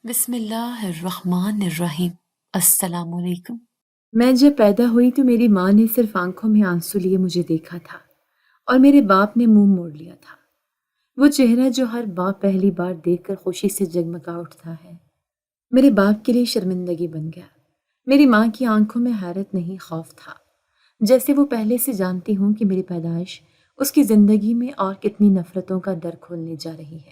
بسم اللہ الرحمن الرحیم۔ السلام علیکم۔ میں جب پیدا ہوئی تو میری ماں نے صرف آنکھوں میں آنسو لیے مجھے دیکھا تھا اور میرے باپ نے منہ موڑ لیا تھا۔ وہ چہرہ جو ہر باپ پہلی بار دیکھ کر خوشی سے جگمگا اٹھتا ہے، میرے باپ کے لیے شرمندگی بن گیا۔ میری ماں کی آنکھوں میں حیرت نہیں، خوف تھا، جیسے وہ پہلے سے جانتی ہوں کہ میری پیدائش اس کی زندگی میں اور کتنی نفرتوں کا در کھولنے جا رہی ہے۔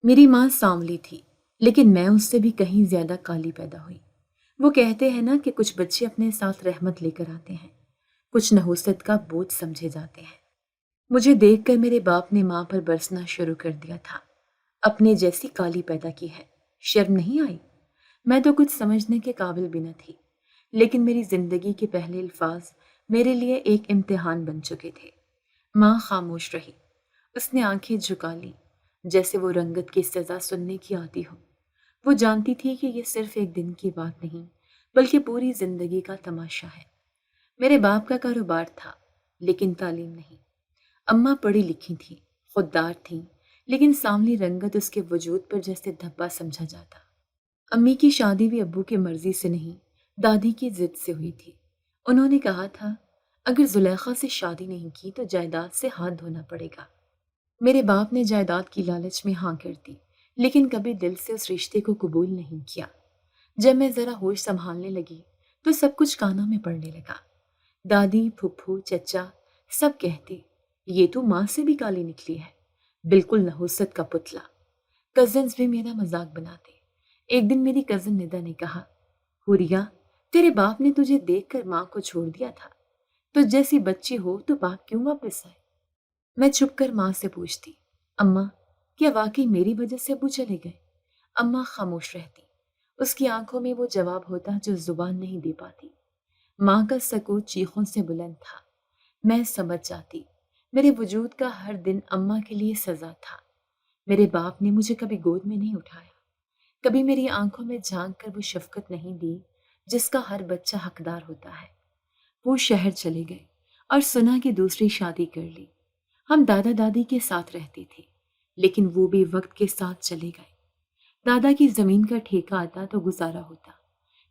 میری ماں سانولی تھی، لیکن میں اس سے بھی کہیں زیادہ کالی پیدا ہوئی۔ وہ کہتے ہیں نا کہ کچھ بچے اپنے ساتھ رحمت لے کر آتے ہیں، کچھ نحوست کا بوجھ سمجھے جاتے ہیں۔ مجھے دیکھ کر میرے باپ نے ماں پر برسنا شروع کر دیا تھا۔ اپنے جیسی کالی پیدا کی ہے، شرم نہیں آئی؟ میں تو کچھ سمجھنے کے قابل بھی نہ تھی، لیکن میری زندگی کے پہلے الفاظ میرے لیے ایک امتحان بن چکے تھے۔ ماں خاموش رہی، اس نے آنکھیں جھکا لی، جیسے وہ رنگت کی سزا سننے کی عادی ہو۔ وہ جانتی تھی کہ یہ صرف ایک دن کی بات نہیں، بلکہ پوری زندگی کا تماشا ہے۔ میرے باپ کا کاروبار تھا، لیکن تعلیم نہیں۔ اماں پڑھی لکھی تھیں، خوددار تھیں، لیکن سانولی رنگت اس کے وجود پر جیسے دھبا سمجھا جاتا۔ امی کی شادی بھی ابو کی مرضی سے نہیں، دادی کی ضد سے ہوئی تھی۔ انہوں نے کہا تھا، اگر زلیخا سے شادی نہیں کی تو جائیداد سے ہاتھ دھونا پڑے گا۔ میرے باپ نے جائیداد کی لالچ میں ہاں کر دی، لیکن کبھی دل سے اس رشتے کو قبول نہیں کیا۔ جب میں ذرا ہوش سنبھالنے لگی تو سب کچھ کانوں میں پڑنے لگا۔ دادی، پھپھو، چچا سب کہتے، یہ تو ماں سے بھی کالی نکلی ہے، بالکل نحوست کا پتلا۔ کزنز بھی میرا مذاق بناتے۔ ایک دن میری کزن ندا نے کہا، ہوریا، تیرے باپ نے تجھے دیکھ کر ماں کو چھوڑ دیا تھا، تو جیسی بچی ہو تو باپ کیوں واپس آئے؟ میں چھپ کر ماں سے پوچھتی، اماں، کیا واقعی میری وجہ سے ابو چلے گئے؟ اماں خاموش رہتی۔ اس کی آنکھوں میں وہ جواب ہوتا جو زبان نہیں دے پاتی۔ ماں کا سکوت چیخوں سے بلند تھا۔ میں سمجھ جاتی، میرے وجود کا ہر دن اماں کے لیے سزا تھا۔ میرے باپ نے مجھے کبھی گود میں نہیں اٹھایا، کبھی میری آنکھوں میں جھانک کر وہ شفقت نہیں دی جس کا ہر بچہ حقدار ہوتا ہے۔ وہ شہر چلے گئے اور سنا کہ دوسری شادی کر لی۔ ہم دادا دادی کے ساتھ رہتے تھے، لیکن وہ بھی وقت کے ساتھ چلے گئے۔ دادا کی زمین کا ٹھیکہ آتا تو گزارا ہوتا،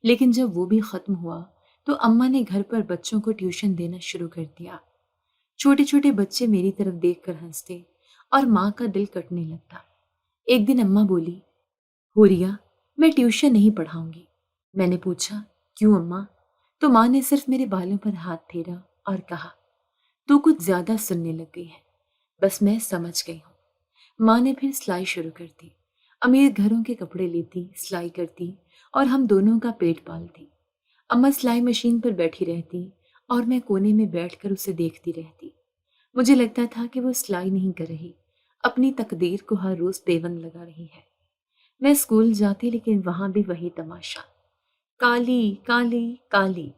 لیکن جب وہ بھی ختم ہوا تو اماں نے گھر پر بچوں کو ٹیوشن دینا شروع کر دیا۔ چھوٹے چھوٹے بچے میری طرف دیکھ کر ہنستے اور ماں کا دل کٹنے لگتا۔ ایک دن اماں بولی، ہوریا، میں ٹیوشن نہیں پڑھاؤں گی۔ میں نے پوچھا، کیوں اماں؟ تو ماں نے صرف میرے بالوں پر ہاتھ پھیرا اور کہا، تو کچھ زیادہ سننے لگ گئی ہے۔ بس میں سمجھ گئی ہوں۔ ماں نے پھر سلائی شروع کر دی۔ امیر گھروں کے کپڑے لیتی، سلائی کرتی اور ہم دونوں کا پیٹ پالتی۔ اماں سلائی مشین پر بیٹھی رہتی اور میں کونے میں بیٹھ کر اسے دیکھتی رہتی۔ مجھے لگتا تھا کہ وہ سلائی نہیں کر رہی، اپنی تقدیر کو ہر روز پیوند لگا رہی ہے۔ میں اسکول جاتی، لیکن وہاں بھی وہی تماشا، کالی کالی کالی،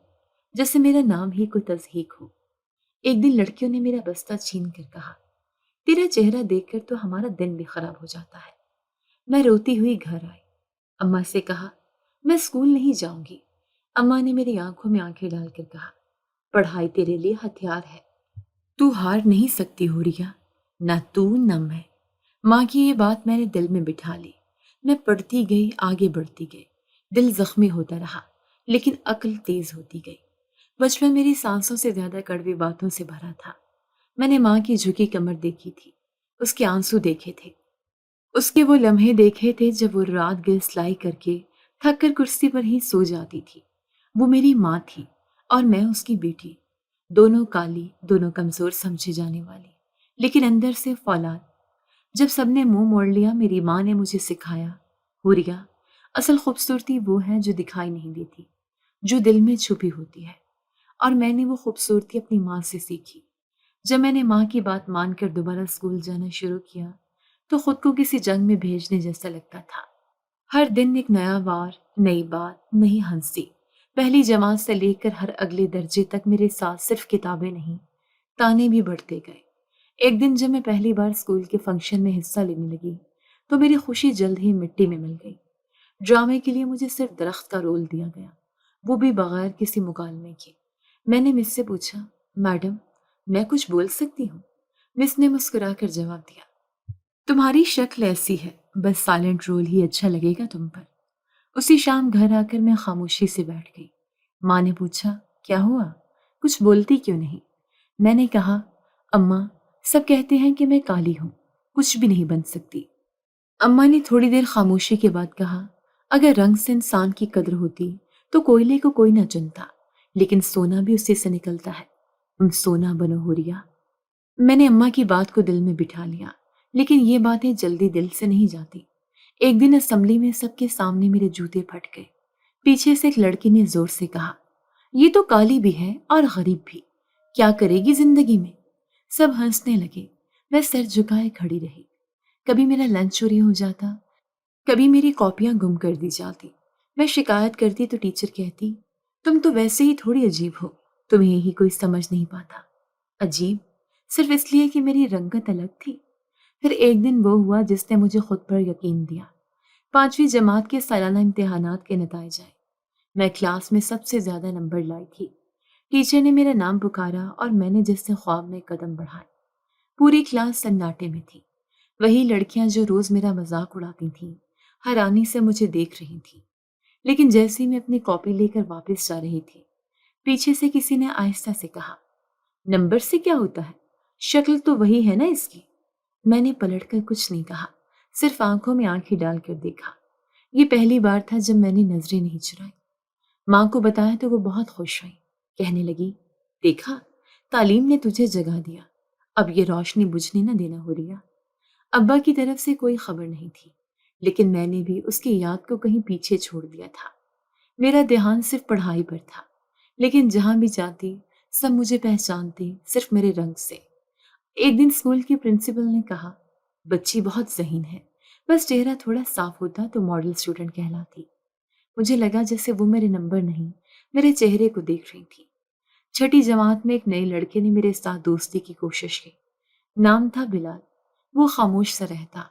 جیسے میرا نام ہی کوئی تضحیک ہو۔ ایک دن لڑکیوں نے میرا بستہ چھین کر کہا، تیرا چہرہ دیکھ کر تو ہمارا دن بھی خراب ہو جاتا ہے۔ میں روتی ہوئی گھر آئی، اماں سے کہا، میں اسکول نہیں جاؤں گی۔ اماں نے میری آنکھوں میں آنکھیں ڈال کر کہا، پڑھائی تیرے لیے ہتھیار ہے، تو ہار نہیں سکتی ہوریا، نہ تو نہ میں۔ ماں کی یہ بات میں نے دل میں بٹھا لی۔ میں پڑھتی گئی، آگے بڑھتی گئی، دل زخمی ہوتا رہا، لیکن عقل تیز ہوتی گئی۔ بچپن میری سانسوں سے زیادہ کڑوی باتوں سے بھرا تھا۔ میں نے ماں کی جھکی کمر دیکھی تھی، اس کے آنسو دیکھے تھے، اس کے وہ لمحے دیکھے تھے جب وہ رات گئے سلائی کر کے تھک کر کرسی پر ہی سو جاتی تھی۔ وہ میری ماں تھی اور میں اس کی بیٹی، دونوں کالی، دونوں کمزور سمجھے جانے والی، لیکن اندر سے فولاد۔ جب سب نے منہ موڑ لیا، میری ماں نے مجھے سکھایا، ہوریا، اصل خوبصورتی وہ ہے جو دکھائی نہیں دیتی، جو دل میں چھپی ہوتی ہے۔ اور میں نے وہ خوبصورتی اپنی ماں سے سیکھی۔ جب میں نے ماں کی بات مان کر دوبارہ اسکول جانا شروع کیا تو خود کو کسی جنگ میں بھیجنے جیسا لگتا تھا۔ ہر دن ایک نیا وار، نئی بات، نئی ہنسی۔ پہلی جماعت سے لے کر ہر اگلے درجے تک میرے ساتھ صرف کتابیں نہیں، تانے بھی بڑھتے گئے۔ ایک دن جب میں پہلی بار اسکول کے فنکشن میں حصہ لینے لگی تو میری خوشی جلد ہی مٹی میں مل گئی۔ ڈرامے کے لیے مجھے صرف درخت کا رول دیا گیا، وہ بھی بغیر کسی مکالمے کے۔ میں نے مس سے پوچھا، میڈم، میں کچھ بول سکتی ہوں؟ مس نے مسکرا کر جواب دیا، تمہاری شکل ایسی ہے، بس سائلنٹ رول ہی اچھا لگے گا تم پر۔ اسی شام گھر آ کر میں خاموشی سے بیٹھ گئی۔ ماں نے پوچھا کیا ہوا، کچھ بولتی کیوں نہیں؟ میں نے کہا اماں، سب کہتے ہیں کہ میں کالی ہوں، کچھ بھی نہیں بن سکتی۔ اماں نے تھوڑی دیر خاموشی کے بعد کہا اگر رنگ سے انسان کی قدر ہوتی تو کوئلے کو کوئی نہ چنتا، لیکن سونا بھی اسی سے نکلتا ہے، تم سونا بنو ہوریا۔ میں نے اماں کی بات کو دل میں بٹھا لیا، لیکن یہ باتیں جلدی دل سے نہیں جاتی۔ ایک دن اسمبلی میں سب کے سامنے میرے جوتے پھٹ گئے۔ پیچھے سے ایک لڑکی نے زور سے کہا یہ تو کالی بھی ہے اور غریب بھی، کیا کرے گی زندگی میں؟ سب ہنسنے لگے، میں سر جھکائے کھڑی رہی۔ کبھی میرا لنچ چوری ہو جاتا، کبھی میری کاپیاں گم کر دی جاتی۔ میں شکایت کرتی تو ٹیچر کہتی تم تو ویسے ہی تھوڑی عجیب ہو، تمہیں ہی کوئی سمجھ نہیں پاتا۔ عجیب صرف اس لیے کہ میری رنگت الگ تھی؟ پھر ایک دن وہ ہوا جس نے مجھے خود پر یقین دیا۔ 5ویں جماعت کے سالانہ امتحانات کے نتائج آئے۔ میں کلاس میں سب سے زیادہ نمبر لائی تھی۔ ٹیچر نے میرا نام پکارا اور میں نے جس سے خواب میں قدم بڑھائے۔ پوری کلاس سناٹے میں تھی۔ وہی لڑکیاں جو روز میرا مذاق اڑاتی تھیں حیرانی سے مجھے دیکھ رہی تھیں۔ لیکن جیسے ہی میں اپنی کاپی لے کر واپس جا رہی تھی، پیچھے سے کسی نے آہستہ سے کہا نمبر سے کیا ہوتا ہے، شکل تو وہی ہے نا اس کی۔ میں نے پلٹ کر کچھ نہیں کہا، صرف آنکھوں میں آنکھیں ڈال کر دیکھا۔ یہ پہلی بار تھا جب میں نے نظریں نہیں چرائی۔ ماں کو بتایا تو وہ بہت خوش ہوئی، کہنے لگی دیکھا، تعلیم نے تجھے جگا دیا، اب یہ روشنی بجھنے نہ دینا ہو رہا۔ ابا کی طرف سے کوئی خبر نہیں تھی، لیکن میں نے بھی اس کی یاد کو کہیں پیچھے چھوڑ دیا تھا۔ میرا دھیان صرف پڑھائی پر تھا، لیکن جہاں بھی جاتی سب مجھے پہچانتے صرف میرے رنگ سے۔ ایک دن اسکول کی پرنسپل نے کہا بچی بہت ذہین ہے، بس چہرہ تھوڑا صاف ہوتا تو ماڈل اسٹوڈنٹ کہلاتی۔ مجھے لگا جیسے وہ میرے نمبر نہیں، میرے چہرے کو دیکھ رہی تھی۔ 6ٹھی جماعت میں ایک نئے لڑکے نے میرے ساتھ دوستی کی کوشش کی۔ نام تھا بلال۔ وہ خاموش سا رہتا،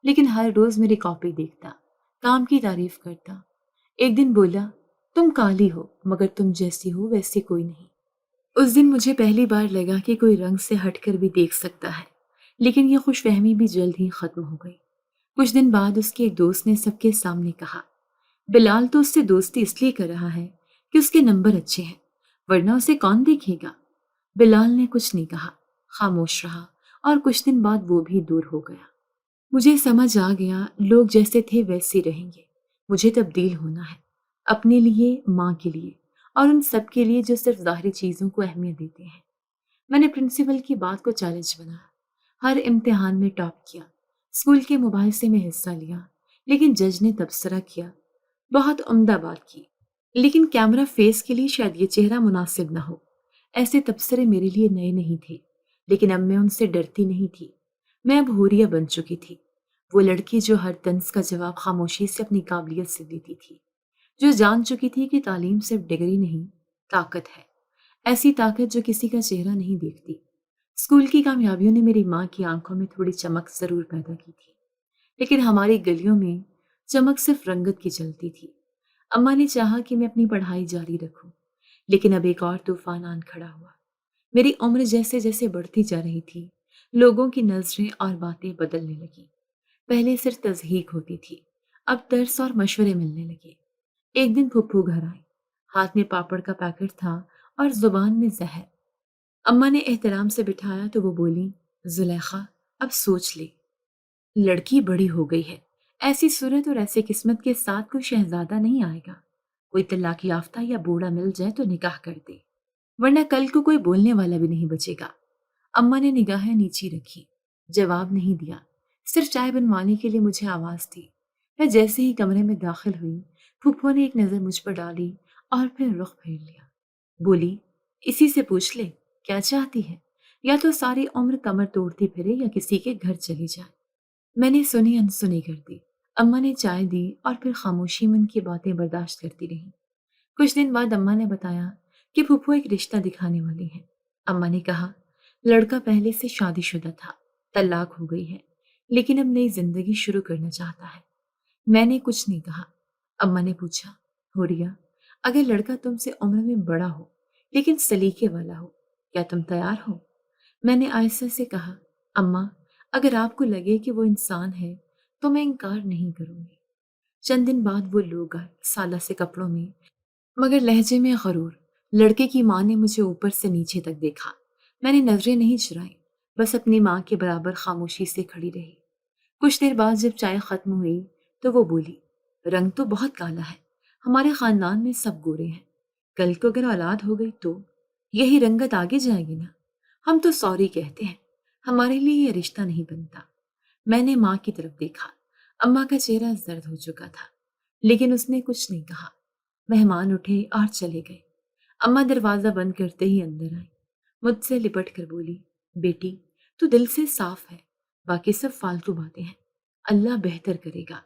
لیکن ہر روز میری کاپی دیکھتا، کام کی تعریف کرتا۔ ایک دن بولا تم کالی ہو مگر تم جیسی ہو ویسی کوئی نہیں۔ اس دن مجھے پہلی بار لگا کہ کوئی رنگ سے ہٹ کر بھی دیکھ سکتا ہے، لیکن یہ خوش فہمی بھی جلد ہی ختم ہو گئی۔ کچھ دن بعد اس کے ایک دوست نے سب کے سامنے کہا بلال تو اس سے دوستی اس لیے کر رہا ہے کہ اس کے نمبر اچھے ہیں، ورنہ اسے کون دیکھے گا؟ بلال نے کچھ نہیں کہا، خاموش رہا، اور کچھ دن بعد وہ بھی دور ہو گیا۔ مجھے سمجھ آ گیا لوگ جیسے تھے ویسے رہیں گے، مجھے تبدیل ہونا ہے، اپنے لیے، ماں کے لیے، اور ان سب کے لیے جو صرف ظاہری چیزوں کو اہمیت دیتے ہیں۔ میں نے پرنسپل کی بات کو چیلنج بنایا، ہر امتحان میں ٹاپ کیا، اسکول کے مباحثے میں حصہ لیا، لیکن جج نے تبصرہ کیا بہت عمدہ بات کی، لیکن کیمرہ فیس کے لیے شاید یہ چہرہ مناسب نہ ہو۔ ایسے تبصرے میرے لیے نئے نہیں تھے، لیکن اب میں ان سے ڈرتی نہیں تھی۔ میں اب حوریہ بن چکی تھی، وہ لڑکی جو ہر طنز کا جواب خاموشی سے اپنی قابلیت سے دیتی تھی، جو جان چکی تھی کہ تعلیم صرف ڈگری نہیں، طاقت ہے، ایسی طاقت جو کسی کا چہرہ نہیں دیکھتی۔ اسکول کی کامیابیوں نے میری ماں کی آنکھوں میں تھوڑی چمک ضرور پیدا کی تھی، لیکن ہماری گلیوں میں چمک صرف رنگت کی چلتی تھی۔ اماں نے چاہا کہ میں اپنی پڑھائی جاری رکھوں، لیکن اب ایک اور طوفان آن کھڑا ہوا۔ میری عمر جیسے جیسے بڑھتی جا رہی تھی، لوگوں کی نظریں اور باتیں بدلنے لگیں۔ پہلے صرف تضحیک ہوتی تھی، اب ترس اور مشورے ملنے لگے۔ ایک دن پھپھو گھر آئی، ہاتھ میں پاپڑ کا پیکٹ تھا اور زبان میں زہر۔ اماں نے احترام سے بٹھایا تو وہ بولی زلیخا اب سوچ لے، لڑکی بڑی ہو گئی ہے، ایسی صورت اور ایسی قسمت کے ساتھ کوئی شہزادہ نہیں آئے گا، کوئی طلاق یافتہ یا بوڑھا مل جائے تو نکاح کر دے، ورنہ کل کو کوئی بولنے والا بھی نہیں بچے گا۔ اماں نے نگاہیں نیچی رکھی، جواب نہیں دیا، صرف چائے بنوانے کے لیے مجھے آواز دی۔ میں جیسے ہی کمرے میں داخل ہوئی، پھپھو نے ایک نظر مجھ پر ڈالی اور پھر رخ پھیر لیا۔ بولی اسی سے پوچھ لے کیا چاہتی ہے، یا تو ساری عمر کمر توڑتی پھرے یا کسی کے گھر چلی جائے۔ میں نے سنی انسنی کر دی۔ اماں نے چائے دی اور پھر خاموشی میں ان کی باتیں برداشت کرتی رہی۔ کچھ دن بعد اماں نے بتایا کہ پھپھو ایک رشتہ دکھانے والی ہیں۔ اماں نے کہا لڑکا پہلے سے شادی شدہ تھا، طلاق ہو گئی ہے، لیکن اب نئی زندگی شروع کرنا چاہتا ہے۔ میں نے کچھ نہیں کہا۔ اماں نے پوچھا حوریہ، اگر لڑکا تم سے عمر میں بڑا ہو لیکن سلیقے والا ہو، کیا تم تیار ہو؟ میں نے آہستہ سے کہا اماں، اگر آپ کو لگے کہ وہ انسان ہے تو میں انکار نہیں کروں گی۔ چند دن بعد وہ لوگ آئے، سالہ سے کپڑوں میں مگر لہجے میں غرور۔ لڑکے کی ماں نے مجھے اوپر سے نیچے تک دیکھا۔ میں نے نظریں نہیں چرائیں، بس اپنی ماں کے برابر خاموشی سے کھڑی رہی۔ کچھ دیر بعد جب چائے ختم ہوئی تو وہ بولی، رنگ تو بہت کالا ہے، ہمارے خاندان میں سب گورے ہیں، کل کو اگر اولاد ہو گئی تو یہی رنگت آگے جائے گی نا۔ ہم تو سوری کہتے ہیں، ہمارے لیے یہ رشتہ نہیں بنتا۔ میں نے ماں کی طرف دیکھا، اماں کا چہرہ زرد ہو چکا تھا، لیکن اس نے کچھ نہیں کہا۔ مہمان اٹھے اور چلے گئے۔ اماں دروازہ بند کرتے ہی اندر آئی، مجھ سے لپٹ کر بولی، بیٹی تو دل سے صاف ہے، باقی سب فالتو باتیں ہیں، اللہ بہتر کرے گا۔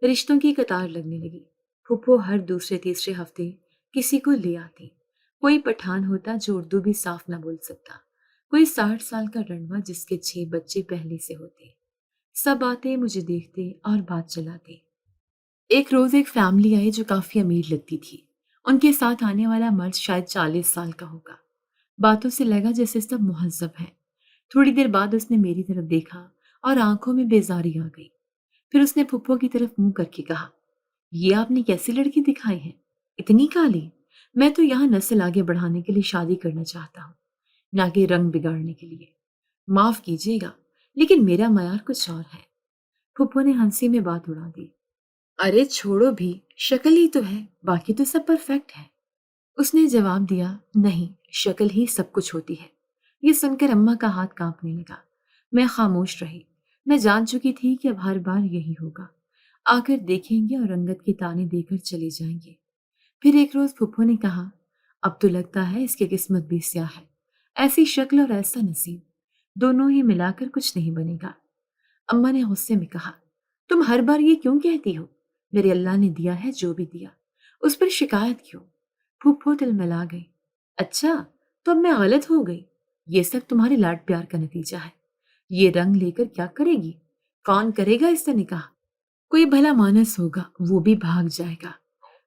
رشتوں کی قطار لگنے لگی۔ پھپھو ہر دوسرے تیسرے ہفتے کسی کو لے آتی۔ کوئی پٹھان ہوتا جو اردو بھی صاف نہ بول سکتا، کوئی 60 سال کا رنڈوا جس کے 6 بچے پہلے سے ہوتے۔ سب آتے، مجھے دیکھتے اور بات چلاتے۔ ایک روز ایک فیملی آئی جو کافی امیر لگتی تھی۔ ان کے ساتھ آنے والا مرد شاید 40 سال کا ہوگا۔ باتوں سے لگا جیسے سب مہذب ہے۔ تھوڑی دیر بعد اس نے میری طرف دیکھا اور آنکھوں میں بیزاری آ گئی۔ پھر اس نے پھپھو کی طرف منہ کر کے کہا، یہ آپ نے کیسی لڑکی دکھائی ہے، اتنی کالی؟ میں تو یہاں نسل آگے بڑھانے کے لیے شادی کرنا چاہتا ہوں، نہ کہ رنگ بگاڑنے کے لیے۔ معاف کیجیے گا لیکن میرا معیار کچھ اور ہے۔ پھپھو نے ہنسی میں بات اڑا دی، ارے چھوڑو بھی، شکل ہی تو ہے، باقی تو سب پرفیکٹ ہے۔ اس نے جواب دیا، نہیں، شکل ہی سب کچھ ہوتی ہے۔ یہ سن کر اماں کا ہاتھ کانپنے لگا۔ میں خاموش رہی۔ میں جان چکی تھی کہ اب ہر بار یہی ہوگا، آ کر دیکھیں گے اور رنگت کے تانے دے کر چلے جائیں گے۔ پھر ایک روز پھپھو نے کہا، اب تو لگتا ہے اس کی قسمت بھی سیاہ ہے، ایسی شکل اور ایسا نصیب، دونوں ہی ملا کر کچھ نہیں بنے گا۔ اماں نے غصے میں کہا، تم ہر بار یہ کیوں کہتی ہو؟ میرے اللہ نے دیا ہے جو بھی دیا، اس پر شکایت کیوں؟ پھپھو تلملا گئی، اچھا تو اب میں غلط ہو گئی؟ یہ سب تمہارے لاڈ پیار کا نتیجہ ہے۔ یہ رنگ لے کر کیا کرے گی؟ کون کرے گا اس سے نکاح؟ کوئی بھلا مانس ہوگا، وہ بھی بھاگ جائے گا۔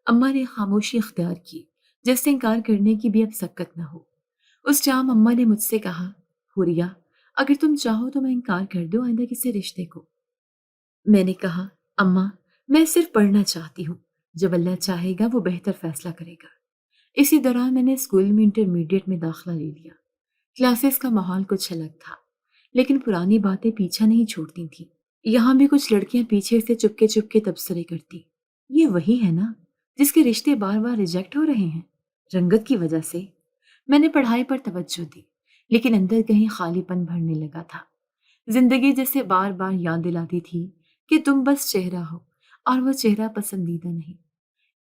اماں نے خاموشی اختیار کی، جیسے انکار کرنے کی بھی اب سکت نہ ہو۔ اس شام اماں نے مجھ سے کہا، حوریہ اگر تم چاہو تو میں انکار کر دوں آئندہ کسی رشتے کو۔ میں نے کہا، اماں میں صرف پڑھنا چاہتی ہوں، جب اللہ چاہے گا وہ بہتر فیصلہ کرے گا۔ اسی دوران میں نے اسکول میں انٹرمیڈیٹ میں داخلہ لے لیا۔ کلاسز کا ماحول کچھ الگ تھا، لیکن پرانی باتیں پیچھا نہیں چھوڑتی تھیں۔ یہاں بھی کچھ لڑکیاں پیچھے سے چپکے تبصرے کرتی، یہ وہی ہے نا جس کے رشتے بار بار ریجیکٹ ہو رہے ہیں، رنگت کی وجہ سے۔ میں نے پڑھائی پر توجہ دی، لیکن اندر کہیں خالی پن بھرنے لگا تھا۔ زندگی جیسے بار بار یاد دلاتی تھی کہ تم بس چہرہ ہو اور وہ چہرہ پسندیدہ نہیں۔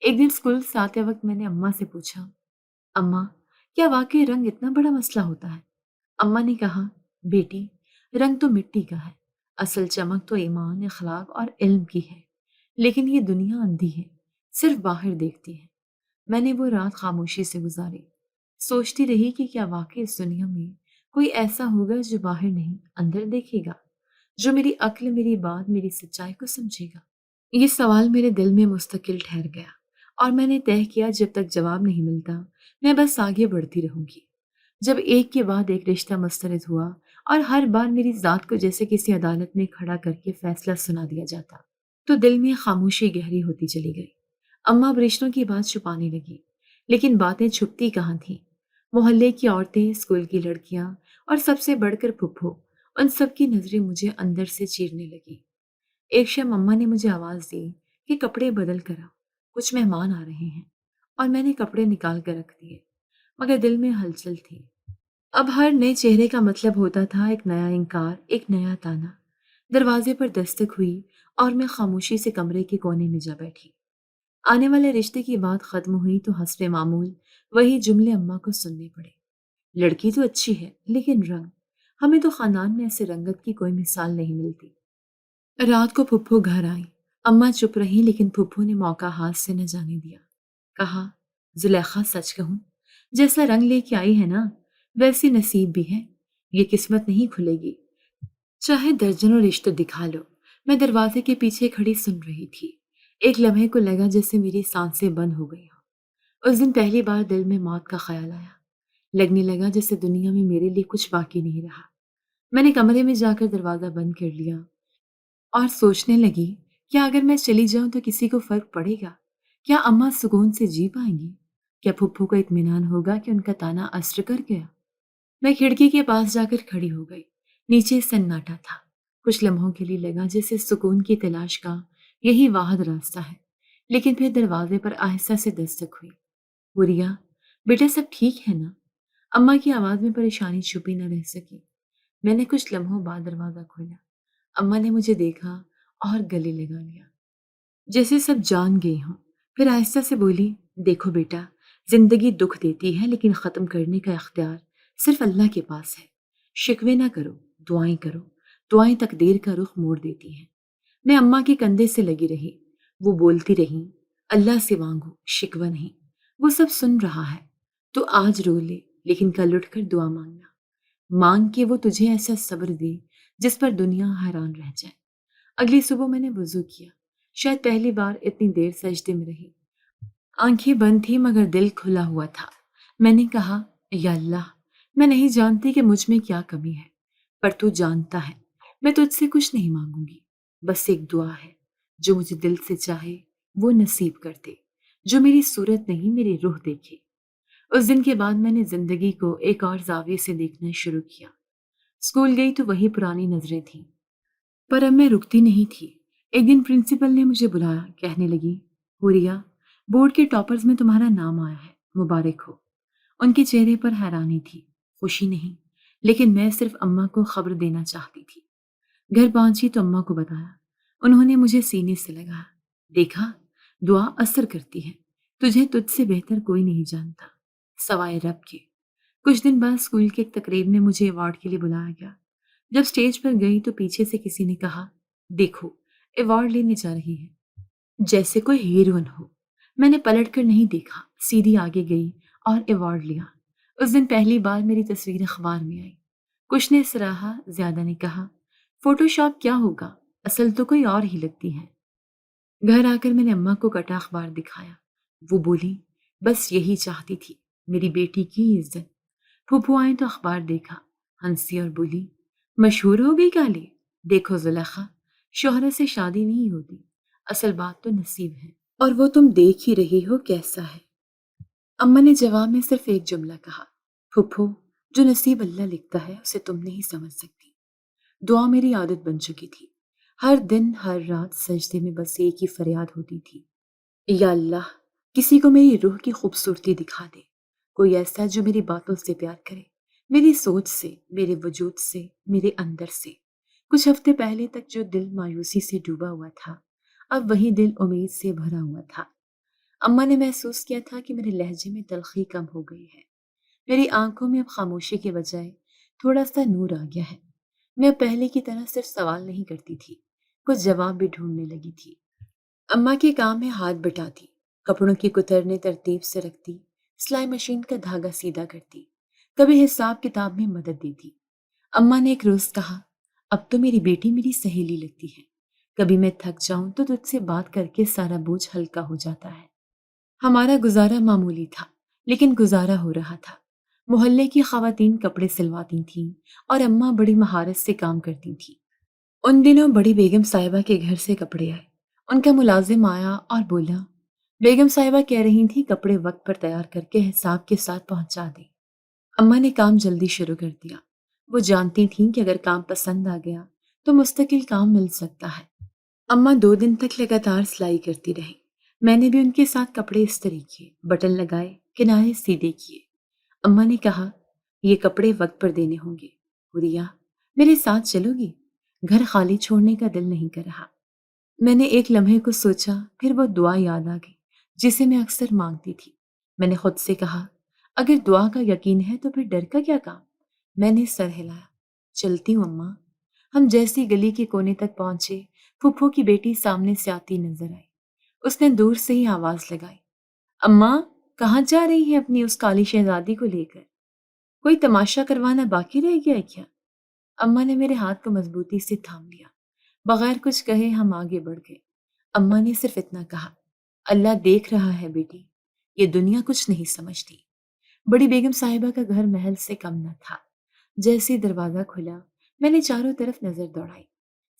ایک دن اسکول سے آتے وقت میں نے اماں سے پوچھا، اماں کیا واقعی رنگ اتنا بڑا مسئلہ ہوتا ہے؟ اماں نے کہا، بیٹی رنگ تو مٹی کا ہے، اصل چمک تو ایمان، اخلاق اور علم کی ہے، لیکن یہ دنیا اندھی ہے، صرف باہر دیکھتی ہے۔ میں نے وہ رات خاموشی سے گزاری، سوچتی رہی کہ کیا واقعی اس دنیا میں کوئی ایسا ہوگا جو باہر نہیں اندر دیکھے گا، جو میری عقل، میری بات، میری سچائی کو سمجھے گا۔ یہ سوال میرے دل میں مستقل ٹھہر گیا اور میں نے طے کیا جب تک جواب نہیں ملتا میں بس آگے بڑھتی رہوں گی۔ جب ایک کے بعد ایک رشتہ مسترد ہوا اور ہر بار میری ذات کو جیسے کسی عدالت میں کھڑا کر کے فیصلہ سنا دیا جاتا، تو دل میں خاموشی گہری ہوتی چلی گئی۔ اماں اب رشتوں کی بات چھپانے لگی، لیکن باتیں چھپتی کہاں تھیں۔ محلے کی عورتیں، اسکول کی لڑکیاں اور سب سے بڑھ کر پھپھو، ان سب کی نظریں مجھے اندر سے چیرنے لگی۔ ایک شام اماں نے مجھے آواز دی کہ کپڑے بدل کر آؤ، کچھ مہمان آ رہے ہیں، اور میں نے کپڑے نکال کر رکھ دیے، مگر دل میں ہلچل تھی۔ اب ہر نئے چہرے کا مطلب ہوتا تھا ایک نیا انکار، ایک نیا تانا۔ دروازے پر دستک ہوئی اور میں خاموشی سے کمرے کے کونے میں جا بیٹھی۔ آنے والے رشتے کی بات ختم ہوئی تو حسب معمول وہی جملے اماں کو سننے پڑے، لڑکی تو اچھی ہے لیکن رنگ، ہمیں تو خاندان میں ایسے رنگت کی کوئی مثال نہیں ملتی۔ رات کو پھپھو گھر آئی۔ اماں چپ رہی لیکن پھپھو نے موقع ہاتھ سے نہ جانے دیا۔ کہا، زلیخا سچ کہوں، جیسا رنگ لے کے آئی ہے نا ویسی نصیب بھی ہے، یہ قسمت نہیں کھلے گی، چاہے درجنوں رشتے دکھا لو۔ میں دروازے کے پیچھے کھڑی سن رہی تھی۔ ایک لمحے کو لگا جیسے میری سانسیں بند ہو گئی ہوں۔ اس دن پہلی بار دل میں موت کا خیال آیا، لگنے لگا جیسے دنیا میں میرے لیے کچھ باقی نہیں رہا۔ میں نے کمرے میں جا کر دروازہ بند کر لیا اور سوچنے لگی کیا اگر میں چلی جاؤں تو کسی کو فرق پڑے گا؟ کیا اماں سکون سے جی پائیں گی؟ کیا پھپھو کو اطمینان ہوگا کہ ان کا تانا اثر کر گیا؟ میں کھڑکی کے پاس جا کر کھڑی ہو گئی۔ نیچے سناٹا تھا۔ کچھ لمحوں کے لیے لگا جیسے سکون کی تلاش کا یہی واحد راستہ ہے، لیکن پھر دروازے پر آہستہ سے دستک ہوئی۔ ہوریا، بیٹا سب ٹھیک ہے نا؟ اماں کی آواز میں پریشانی چھپی نہ رہ سکی۔ میں نے کچھ لمحوں بعد دروازہ کھولا۔ اماں نے مجھے دیکھا اور گلے لگا لیا جیسے سب جان گئی ہوں۔ پھر آہستہ سے بولی، دیکھو بیٹا، زندگی دکھ دیتی ہے لیکن ختم کرنے کا اختیار صرف اللہ کے پاس ہے۔ شکوے نہ کرو، دعائیں کرو۔ دعائیں تقدیر کا رخ موڑ دیتی ہیں۔ میں اماں کے کندھے سے لگی رہی۔ وہ بولتی رہی، اللہ سے مانگو، شکوہ نہیں۔ وہ سب سن رہا ہے۔ تو آج رو لے لیکن کل اٹھ کر دعا مانگنا۔ مانگ کے وہ تجھے ایسا صبر دے جس پر دنیا حیران رہ جائے۔ اگلی صبح میں نے وضو کیا۔ شاید پہلی بار اتنی دیر سجدے میں رہی۔ آنکھیں بند تھی مگر دل کھلا ہوا تھا۔ میں نے کہا، یا اللہ، میں نہیں جانتی کہ مجھ میں کیا کمی ہے، پر تو جانتا ہے۔ میں تجھ سے کچھ نہیں مانگوں گی، بس ایک دعا ہے، جو مجھے دل سے چاہے وہ نصیب کر دے، جو میری صورت نہیں میری روح دیکھے۔ اس دن کے بعد میں نے زندگی کو ایک اور زاویے سے دیکھنا شروع کیا۔ اسکول گئی تو وہی پرانی نظریں تھیں، پر اب میں رکتی نہیں تھی۔ ایک دن پرنسپل نے مجھے بلایا، کہنے لگی، ہوریا، بورڈ کے ٹاپرز میں تمہارا نام آیا ہے، مبارک ہو۔ ان کے چہرے پر حیرانی تھی، خوشی نہیں، لیکن میں صرف اماں کو خبر دینا چاہتی تھی۔ گھر پہنچی تو اماں کو بتایا۔ انہوں نے مجھے سینے سے لگایا۔ دیکھا، دعا اثر کرتی ہے، تجھے تجھ سے بہتر کوئی نہیں جانتا سوائے رب کے۔ کچھ دن بعد اسکول کے ایک تقریب میں مجھے ایوارڈ کے لیے بلایا گیا۔ جب اسٹیج پر گئی تو پیچھے سے کسی نے کہا، دیکھو، ایوارڈ لینے جا رہی ہے، جیسے کوئی ہیروئن ہو۔ میں نے پلٹ کر نہیں دیکھا، سیدھی آگے گئی اور ایوارڈ لیا۔ اس دن پہلی بار میری تصویر اخبار میں آئی۔ کچھ نے سراہا، زیادہ نے کہا، فوٹو شاپ کیا ہوگا، اصل تو کوئی اور ہی لگتی ہے۔ گھر آ کر میں نے اماں کو کٹا اخبار دکھایا۔ وہ بولی، بس یہی چاہتی تھی، میری بیٹی کی عزت۔ پھوپھو آئیں تو اخبار دیکھا، ہنسی اور بولی، مشہور ہو گئی کالی؟ دیکھو زلیخا، شوہرت سے شادی نہیں ہوتی، اصل بات تو نصیب ہے، اور وہ تم دیکھ ہی رہی ہو کیسا ہے۔ اماں نے جواب میں صرف ایک جملہ کہا، پھوپھو، جو نصیب اللہ لکھتا ہے اسے تم نہیں سمجھ سکتی۔ دعا میری عادت بن چکی تھی۔ ہر دن ہر رات سجدے میں بس ایک ہی فریاد ہوتی تھی، یا اللہ، کسی کو میری روح کی خوبصورتی دکھا دے، کوئی ایسا جو میری باتوں سے پیار کرے، میری سوچ سے، میرے وجود سے، میرے اندر سے۔ کچھ ہفتے پہلے تک جو دل مایوسی سے ڈوبا ہوا تھا، اب وہی دل امید سے بھرا ہوا تھا۔ اماں نے محسوس کیا تھا کہ میرے لہجے میں تلخی کم ہو گئی ہے، میری آنکھوں میں اب خاموشی کے بجائے تھوڑا سا نور آ گیا ہے۔ میں اب پہلے کی طرح صرف سوال نہیں کرتی تھی، کچھ جواب بھی ڈھونڈنے لگی تھی۔ اماں کے کام میں ہاتھ بٹاتی، کپڑوں کی کترنے ترتیب سے رکھتی، سلائی مشین کا دھاگا سیدھا کرتی، کبھی حساب کتاب میں مدد دیتی۔ اماں نے ایک روز کہا، اب تو میری بیٹی میری سہیلی لگتی ہے، کبھی میں تھک جاؤں تو تجھ سے بات کر کے سارا بوجھ ہلکا ہو جاتا ہے۔ ہمارا گزارا معمولی تھا، لیکن گزارا ہو رہا تھا۔ محلے کی خواتین کپڑے سلواتی تھیں اور اماں بڑی مہارت سے کام کرتی تھیں۔ ان دنوں بڑی بیگم صاحبہ کے گھر سے کپڑے آئے۔ ان کا ملازم آیا اور بولا، بیگم صاحبہ کہہ رہی تھیں کپڑے وقت پر تیار کر کے حساب کے ساتھ پہنچا دیں۔ اماں نے کام جلدی شروع کر دیا۔ وہ جانتی تھیں کہ اگر کام پسند آ گیا تو مستقل کام مل سکتا ہے۔ اماں 2 دن تک لگاتار سلائی کرتی رہیں۔ میں نے بھی ان کے ساتھ کپڑے استری کیے، بٹن لگائے، کنارے سیدھے کیے۔ اماں نے کہا، یہ کپڑے وقت پر دینے ہوں گے، ہوریا، میرے ساتھ چلو گی؟ گھر خالی چھوڑنے کا دل نہیں کر رہا۔ میں نے ایک لمحے کو سوچا، پھر وہ دعا یاد آ گئی جسے میں اکثر مانگتی تھی۔ میں نے خود سے کہا، اگر دعا کا یقین ہے تو پھر ڈر کا کیا کام؟ میں نے سر ہلایا، چلتی ہوں اماں۔ ہم جیسی گلی کے کونے تک پہنچے، پھپھو کی بیٹی سامنے سے آتی نظر آئی۔ اس نے دور سے ہی آواز لگائی، اماں، کہاں جا رہی ہیں اپنی اس کالی شہزادی کو لے کر؟ کوئی تماشا کروانا باقی رہ گیا ہے کیا؟ اماں نے میرے ہاتھ کو مضبوطی سے تھام لیا۔ بغیر کچھ کہے ہم آگے بڑھ گئے۔ اماں نے صرف اتنا کہا، اللہ دیکھ رہا ہے بیٹی، یہ دنیا کچھ نہیں سمجھتی۔ بڑی بیگم صاحبہ کا گھر محل سے کم نہ تھا۔ جیسے دروازہ کھلا، میں نے چاروں طرف نظر دوڑائی۔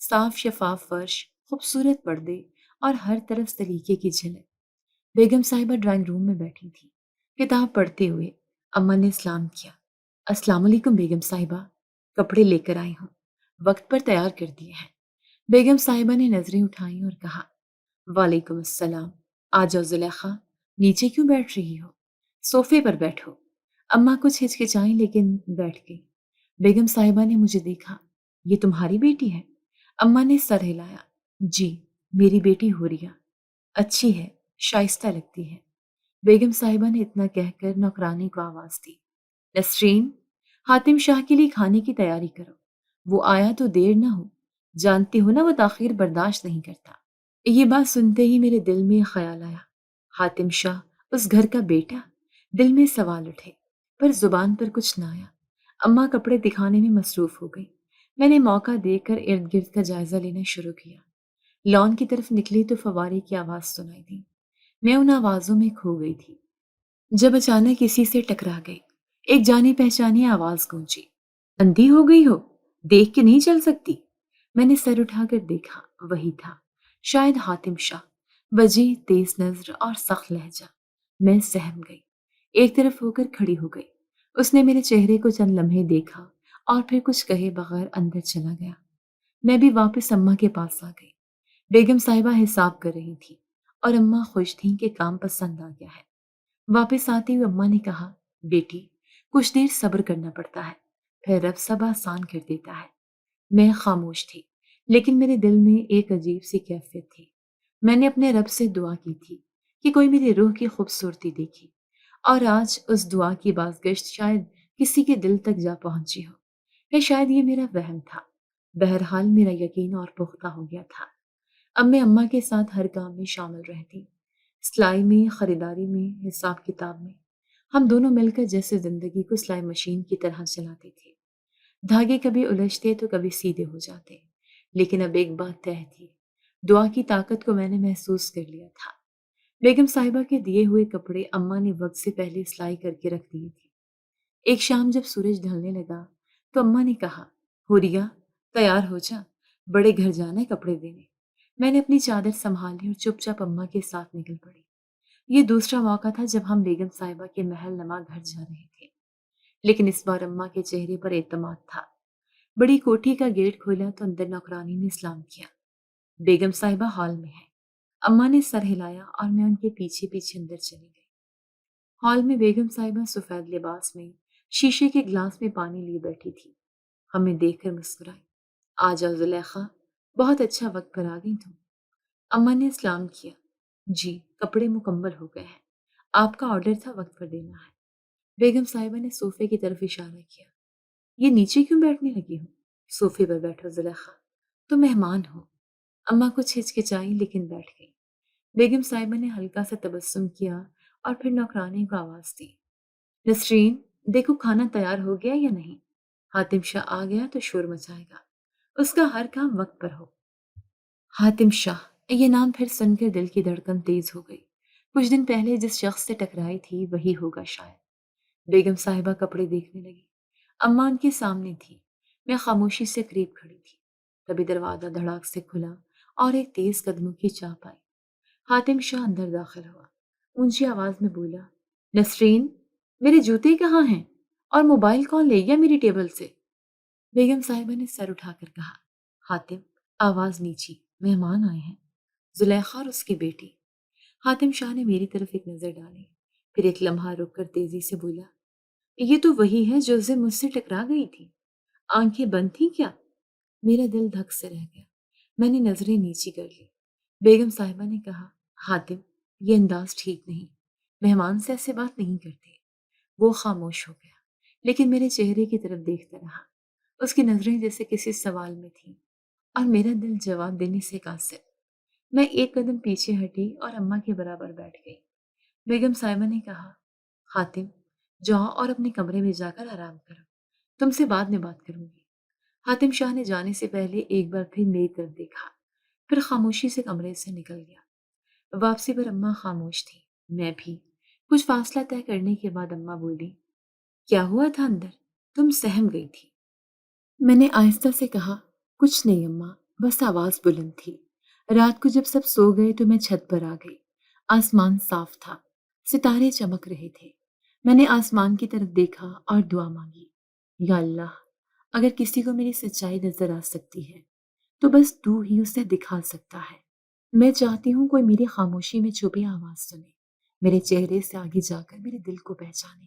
صاف شفاف فرش، خوبصورت پردے اور ہر طرف سلیقے کی جھلک۔ بیگم صاحبہ ڈرائنگ روم میں بیٹھی تھی، کتاب پڑھتے ہوئے۔ اماں نے سلام کیا۔ السلام علیکم بیگم صاحبہ، کپڑے لے کر آئی ہوں، وقت پر تیار کر دیے ہیں۔ بیگم صاحبہ نے نظریں اٹھائیں اور کہا، وعلیکم السلام، آ جاؤ زلیخا، نیچے کیوں بیٹھ رہی ہو؟ صوفے پر بیٹھو۔ اماں کچھ ہچکچائیں لیکن بیٹھ گئی۔ بیگم صاحبہ نے مجھے دیکھا، یہ تمہاری بیٹی ہے؟ اماں نے سر ہلایا، جی، میری بیٹی حوریہ، اچھی ہے، شائستہ لگتی ہے۔ بیگم صاحبہ نے اتنا کہہ کر نوکرانی کو آواز دی، نسرین، حاتم شاہ کے لیے کھانے کی تیاری کرو، وہ آیا تو دیر نہ ہو، جانتی ہو نا وہ تاخیر برداشت نہیں کرتا۔ یہ بات سنتے ہی میرے دل میں خیال آیا، حاتم شاہ اس گھر کا بیٹا؟ دل میں سوال اٹھے پر زبان پر کچھ نہ آیا۔ اماں کپڑے دکھانے میں مصروف ہو گئی۔ میں نے موقع دے کر ارد گرد کا جائزہ لینا شروع کیا۔ لان کی طرف نکلی تو فوارے کی آواز سنائی دی۔ میں ان آوازوں میں کھو گئی تھی جب اچانک کسی سے ٹکرا گئی۔ ایک جانی پہچانی آواز گونجی، اندھی ہو گئی ہو، دیکھ کے نہیں چل سکتی؟ میں نے سر اٹھا کر دیکھا، وہی تھا، شاید حاتم شاہ، وجیح، تیز نظر اور سخت لہجہ۔ میں سہم گئی، ایک طرف ہو کر کھڑی ہو گئی۔ اس نے میرے چہرے کو چند لمحے دیکھا اور پھر کچھ کہے بغیر اندر چلا گیا۔ میں بھی واپس اماں کے پاس آ گئی۔ بیگم صاحبہ حساب کر رہی تھی اور اماں خوش تھیں کہ کام پسند آ گیا ہے۔ واپس آتے ہوئے اماں نے کہا، بیٹی، کچھ دیر صبر کرنا پڑتا ہے، پھر رب سب آسان کر دیتا ہے۔ میں خاموش تھی، لیکن میرے دل میں ایک عجیب سی کیفیت تھی۔ میں نے اپنے رب سے دعا کی تھی کہ کوئی میری روح کی خوبصورتی دیکھے، اور آج اس دعا کی بازگشت شاید کسی کے دل تک جا پہنچی ہو، یا شاید یہ میرا وہم تھا۔ بہرحال میرا یقین اور پختہ ہو گیا تھا۔ اب میں اماں کے ساتھ ہر کام میں شامل رہتی، سلائی میں، خریداری میں، حساب کتاب میں۔ ہم دونوں مل کر جیسے زندگی کو سلائی مشین کی طرح چلاتے تھے۔ دھاگے کبھی الجھتے تو کبھی سیدھے ہو جاتے، لیکن اب ایک بات طے تھی، دعا کی طاقت کو میں نے محسوس کر لیا تھا۔ بیگم صاحبہ کے دیے ہوئے کپڑے اماں نے وقت سے پہلے سلائی کر کے رکھ دیے تھے۔ ایک شام جب سورج ڈھلنے لگا تو اماں نے کہا، حوریہ، تیار ہو جا، بڑے گھر جانا ہے کپڑے دینے۔ میں نے اپنی چادر سنبھالی اور چپ چاپ اماں کے ساتھ نکل پڑی۔ یہ دوسرا موقع تھا جب ہم بیگم صاحبہ کے محل نما گھر جا رہے تھے، لیکن اس بار اماں کے چہرے پر اعتماد تھا۔ بڑی کوٹھی کا گیٹ کھولا تو اندر نوکرانی نے سلام کیا، بیگم صاحبہ ہال میں ہے۔ اماں نے سر ہلایا اور میں ان کے پیچھے پیچھے اندر چلی گئی۔ ہال میں بیگم صاحبہ سفید لباس میں شیشے کے گلاس میں پانی لیے بیٹھی تھی۔ ہمیں دیکھ کر مسکرائی، آ جاؤ زلیخا، بہت اچھا وقت پر آ گئی تم۔ اماں نے سلام کیا، جی، کپڑے مکمل ہو گئے ہیں، آپ کا آرڈر تھا، وقت پر دینا ہے۔ بیگم صاحبہ نے صوفے کی طرف اشارہ کیا، یہ نیچے کیوں بیٹھنے لگی ہو؟ صوفے پر بیٹھو زلیخا، تم مہمان ہو۔ اماں کچھ ہچکچائی لیکن بیٹھ گئی۔ بیگم صاحبہ نے ہلکا سا تبسم کیا اور پھر نوکرانی کو آواز دی، نسرین، دیکھو کھانا تیار ہو گیا یا نہیں؟ حاتم شاہ آ گیا تو شور مچائے گا، اس کا ہر کام وقت پر ہو۔ حاتم شاہ، یہ نام پھر سن کر دل کی دھڑکن تیز ہو گئی۔ کچھ دن پہلے جس شخص سے ٹکرائی تھی وہی ہوگا شاید۔ بیگم صاحبہ کپڑے دیکھنے لگی۔ اماں ان کے سامنے تھی۔ میں خاموشی سے قریب کھڑی تھی۔ تبھی دروازہ دھڑاک سے کھلا اور ایک تیز قدموں کی چاپ آئی۔ حاتم شاہ اندر داخل ہوا، اونچی آواز میں بولا، نسرین، میرے جوتے کہاں ہیں؟ اور موبائل کون لے گیا میری ٹیبل سے؟ بیگم صاحبہ نے سر اٹھا کر کہا، حاتم، آواز نیچی، مہمان آئے ہیں، زلیخا اور اس کی بیٹی۔ حاتم شاہ نے میری طرف ایک نظر ڈالی، پھر ایک لمحہ رک کر تیزی سے بولا، یہ تو وہی ہے جو اس دن مجھ سے ٹکرا گئی تھی، آنکھیں بند تھی کیا؟ میرا دل دھک سے رہ گیا۔ میں نے نظریں نیچی کر لی۔ بیگم صاحبہ نے کہا، حاتم، یہ انداز ٹھیک نہیں، مہمان سے ایسے بات نہیں کرتے۔ وہ خاموش ہو گیا، لیکن میرے چہرے کی طرف دیکھتا رہا۔ اس کی نظریں جیسے کسی سوال میں تھیں اور میرا دل جواب دینے سے قاصر۔ میں ایک قدم پیچھے ہٹی اور اماں کے برابر بیٹھ گئی۔ بیگم صاحبہ نے کہا، حاتم، جاؤ اور اپنے کمرے میں جا کر آرام کرو، تم سے بعد میں بات کروں گی۔ حاتم شاہ نے جانے سے پہلے ایک بار پھر میری طرف دیکھا، پھر خاموشی سے کمرے سے نکل گیا۔ واپسی پر اماں خاموش تھی، میں بھی۔ کچھ فاصلہ طے کرنے کے بعد اماں بولی، کیا ہوا تھا اندر؟ تم سہم گئی تھی۔ میں نے آہستہ سے کہا، کچھ نہیں اماں، بس آواز بلند تھی۔ رات کو جب سب سو گئے تو میں چھت پر آ گئی۔ آسمان صاف تھا، ستارے چمک رہے تھے۔ میں نے آسمان کی طرف دیکھا اور دعا مانگی، یا اللہ، اگر کسی کو میری سچائی نظر آ سکتی ہے تو بس تو ہی اسے دکھا سکتا ہے۔ میں چاہتی ہوں کوئی میری خاموشی میں چھپی آواز سنے، میرے چہرے سے آگے جا کر میرے دل کو پہچانے۔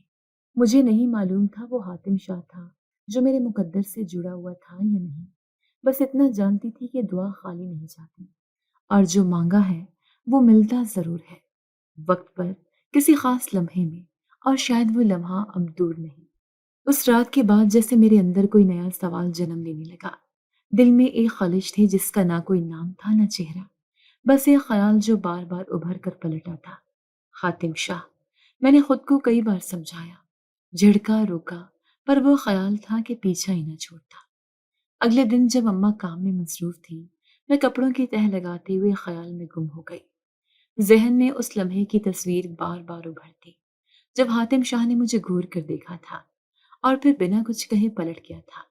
مجھے نہیں معلوم تھا وہ حاتم شاہ تھا جو میرے مقدر سے جڑا ہوا تھا یا نہیں، بس اتنا جانتی تھی کہ دعا خالی نہیں جاتی، اور جو مانگا ہے وہ ملتا ضرور ہے، وقت پر، کسی خاص لمحے میں، اور شاید وہ لمحہ اب دور نہیں۔ اس رات کے بعد جیسے میرے اندر کوئی نیا سوال جنم لینے لگا۔ دل میں ایک خلش تھی جس کا نہ کوئی نام تھا نہ چہرہ، بس ایک خیال جو بار بار ابھر کر پلٹا تھا۔ حاتم شاہ۔ میں نے خود کو کئی بار سمجھایا، جھڑکا، روکا، پر وہ خیال تھا کہ پیچھا ہی نہ چھوڑتا۔ اگلے دن جب اماں کام میں مصروف تھی، میں کپڑوں کی تہہ لگاتے ہوئے خیال میں گم ہو گئی۔ ذہن میں اس لمحے کی تصویر بار بار ابھرتی جب حاتم شاہ نے مجھے گھور کر دیکھا تھا اور پھر بنا کچھ کہے پلٹ گیا تھا۔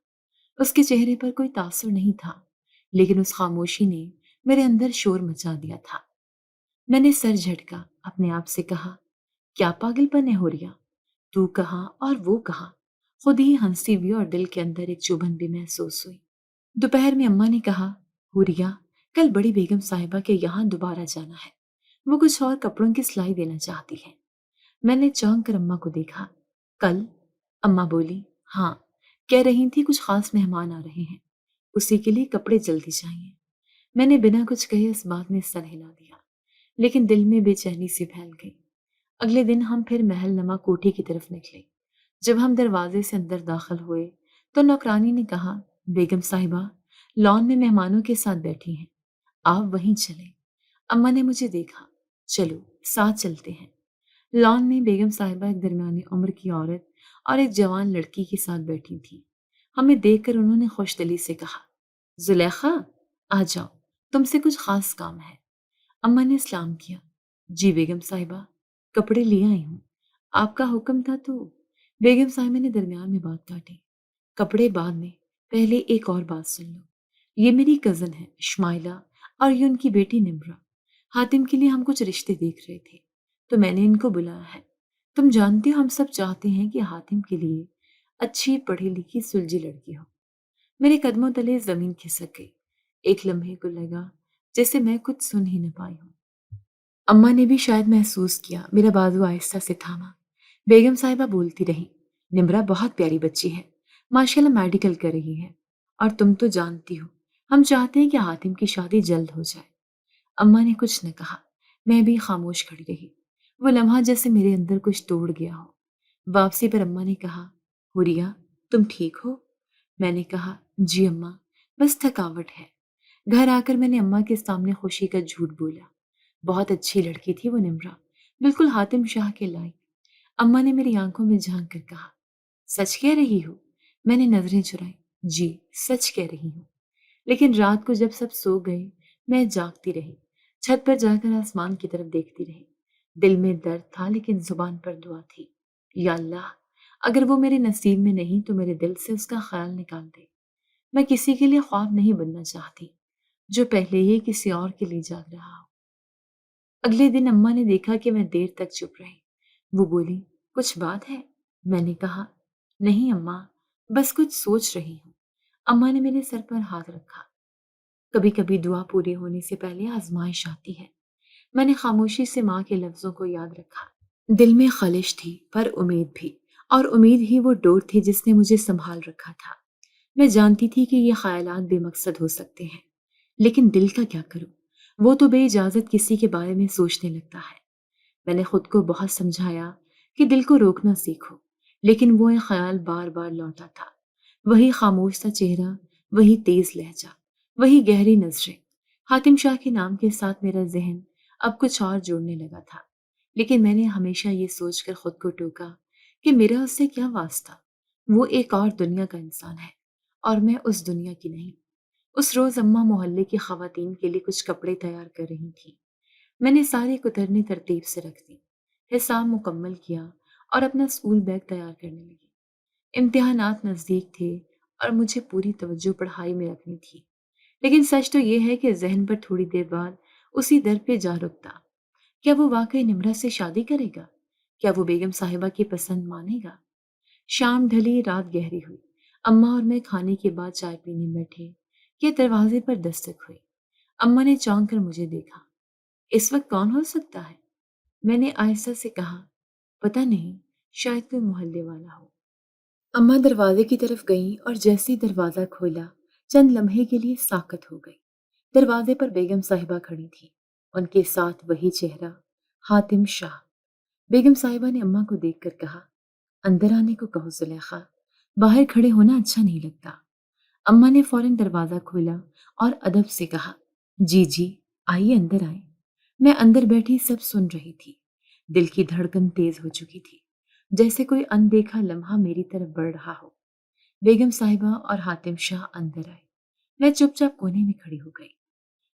اس کے چہرے پر کوئی تاثر نہیں تھا، لیکن اس خاموشی نے میرے اندر شور مچا دیا تھا۔ میں نے سر جھٹکا، اپنے آپ سے کہا، کیا پاگل پن ہے ہوریا؟ تو کہاں اور وہ کہاں؟ خود ہی ہنسی ہوئی اور دل کے اندر ایک چبھن بھی محسوس ہوئی۔ دوپہر میں اماں نے کہا، ہوریا، کل بڑی بیگم صاحبہ کے یہاں دوبارہ جانا ہے، وہ کچھ اور کپڑوں کی سلائی دینا چاہتی ہے۔ میں نے چونک کر اماں کو دیکھا۔ کل؟ اماں بولی، ہاں، کہہ رہی تھی کچھ خاص مہمان آ رہے ہیں، اسی کے لیے کپڑے جلدی چاہیے۔ میں نے بنا کچھ کہے اس بات میں سر ہلا دیا، لیکن دل میں بے چینی سی پھیل گئی۔ اگلے دن ہم پھر محل نما کوٹھی کی طرف نکلے۔ جب ہم دروازے سے اندر داخل ہوئے تو نوکرانی نے کہا، بیگم صاحبہ لان میں مہمانوں کے ساتھ بیٹھی ہیں، آپ وہیں چلیں۔ اماں نے مجھے دیکھا، چلو ساتھ چلتے ہیں۔ لان میں بیگم صاحبہ ایک درمیانی عمر کی عورت اور ایک جوان لڑکی کے ساتھ بیٹھی تھی۔ ہمیں دیکھ کر انہوں نے خوش دلی سے کہا، زلیخا، آ جاؤ، تم سے کچھ خاص کام ہے۔ اماں نے سلام کیا، جی بیگم صاحبہ، کپڑے لے آئی ہوں، آپ کا حکم تھا تو۔ بیگم صاحبہ نے درمیان میں بات کاٹی، کپڑے بعد میں، پہلے ایک اور بات سن لو۔ یہ میری کزن ہے شمائلہ، اور یہ ان کی بیٹی نمرہ۔ حاتم کے لیے ہم کچھ رشتے دیکھ رہے تھے تو میں نے ان کو بلایا ہے۔ تم جانتے ہو ہم سب چاہتے ہیں کہ حاتم کے لیے اچھی پڑھی لکھی سلجھی لڑکی ہو۔ میرے قدموں تلے زمین کھسک گئی۔ ایک لمحے کو لگا جیسے میں کچھ سن ہی نہ پائی ہوں۔ اماں نے بھی شاید محسوس کیا، میرا بازو آہستہ سے تھاما۔ بیگم صاحبہ بولتی رہی، نمرہ بہت پیاری بچی ہے، ماشاءاللہ میڈیکل کر رہی ہے، اور تم تو جانتی ہو ہم چاہتے ہیں کہ حاتم کی شادی جلد ہو جائے۔ اماں نے کچھ نہ کہا، میں بھی خاموش کھڑی رہی۔ وہ لمحہ جیسے میرے اندر کچھ توڑ گیا ہو۔ واپسی پر اماں نے کہا، ہوریا، تم ٹھیک ہو؟ میں نے کہا، جی اماں، بس تھکاوٹ ہے۔ گھر آ کر میں نے اماں کے سامنے خوشی کا جھوٹ بولا۔ بہت اچھی لڑکی تھی وہ نمرہ، بالکل حاتم شاہ کے لائق۔ اماں نے میری آنکھوں میں جھانک کر کہا، سچ کہہ رہی ہو؟ میں نے نظریں چرائی، جی سچ کہہ رہی ہوں۔ لیکن رات کو جب سب سو گئے میں جاگتی رہی، چھت پر جا کر آسمان کی طرف دیکھتی رہی۔ دل میں درد تھا لیکن زبان پر دعا تھی، یا اللہ، اگر وہ میرے نصیب میں نہیں تو میرے دل سے اس کا خیال نکال دے۔ میں کسی کے لیے خواب نہیں بننا چاہتی جو پہلے ہی کسی اور کے لیے جاگ رہا ہو۔ اگلے دن اماں نے دیکھا کہ میں دیر تک چپ رہی۔ وہ بولی، کچھ بات ہے؟ میں نے کہا، نہیں اماں، بس کچھ سوچ رہی ہوں۔ اماں نے میرے سر پر ہاتھ رکھا، کبھی کبھی دعا پوری ہونے سے پہلے آزمائش آتی ہے۔ میں نے خاموشی سے ماں کے لفظوں کو یاد رکھا۔ دل میں خلش تھی پر امید بھی، اور امید ہی وہ ڈور تھی جس نے مجھے سنبھال رکھا تھا۔ میں جانتی تھی کہ یہ خیالات بے مقصد ہو سکتے ہیں، لیکن دل کا کیا کروں؟ وہ تو بے اجازت کسی کے بارے میں سوچنے لگتا ہے۔ میں نے خود کو بہت سمجھایا کہ دل کو روکنا سیکھو، لیکن وہ ایک خیال بار بار لوٹا تھا۔ وہی خاموش سا چہرہ، وہی تیز لہجہ، وہی گہری نظریں۔ حاتم شاہ کے نام کے ساتھ میرا ذہن اب کچھ اور جوڑنے لگا تھا، لیکن میں نے ہمیشہ یہ سوچ کر خود کو ٹوکا کہ میرا اس سے کیا واسطہ؟ وہ ایک اور دنیا کا انسان ہے اور میں اس دنیا کی نہیں۔ اس روز اماں محلے کی خواتین کے لیے کچھ کپڑے تیار کر رہی تھیں۔ میں نے ساری کترنی ترتیب سے رکھ دی، حساب مکمل کیا اور اپنا اسکول بیگ تیار کرنے لگی۔ امتحانات نزدیک تھے اور مجھے پوری توجہ پڑھائی میں رکھنی تھی۔ لیکن سچ تو یہ ہے کہ ذہن پر تھوڑی دیر بعد اسی در پہ جا رکتا۔ کیا وہ واقعی نمرہ سے شادی کرے گا؟ کیا وہ بیگم صاحبہ کی پسند مانے گا؟ شام ڈھلی، رات گہری ہوئی۔ اماں اور میں کھانے کے بعد چائے پینے بیٹھے کہ دروازے پر دستک ہوئی۔ اماں نے چونک کر مجھے دیکھا۔ اس وقت کون ہو سکتا ہے؟ میں نے آہستہ سے کہا، پتہ نہیں، شاید کوئی محلے والا ہو۔ اماں دروازے کی طرف گئیں اور جیسے ہی دروازہ کھولا چند لمحے کے لیے ساکت ہو گئی۔ دروازے پر بیگم صاحبہ کھڑی تھی، ان کے ساتھ وہی چہرہ، حاتم شاہ۔ بیگم صاحبہ نے اماں کو دیکھ کر کہا، اندر آنے کو کہو زلیخا، باہر کھڑے ہونا اچھا نہیں لگتا۔ اماں نے فوراً دروازہ کھولا اور ادب سے کہا، جی جی، آئیے اندر آئیں۔ میں اندر بیٹھی سب سن رہی تھی۔ دل کی دھڑکن تیز ہو چکی تھی، جیسے کوئی اندیکھا لمحہ میری طرف بڑھ رہا ہو۔ بیگم صاحبہ اور حاتم شاہ اندر آئے۔ میں چپ چاپ کونے میں کھڑی ہو گئی۔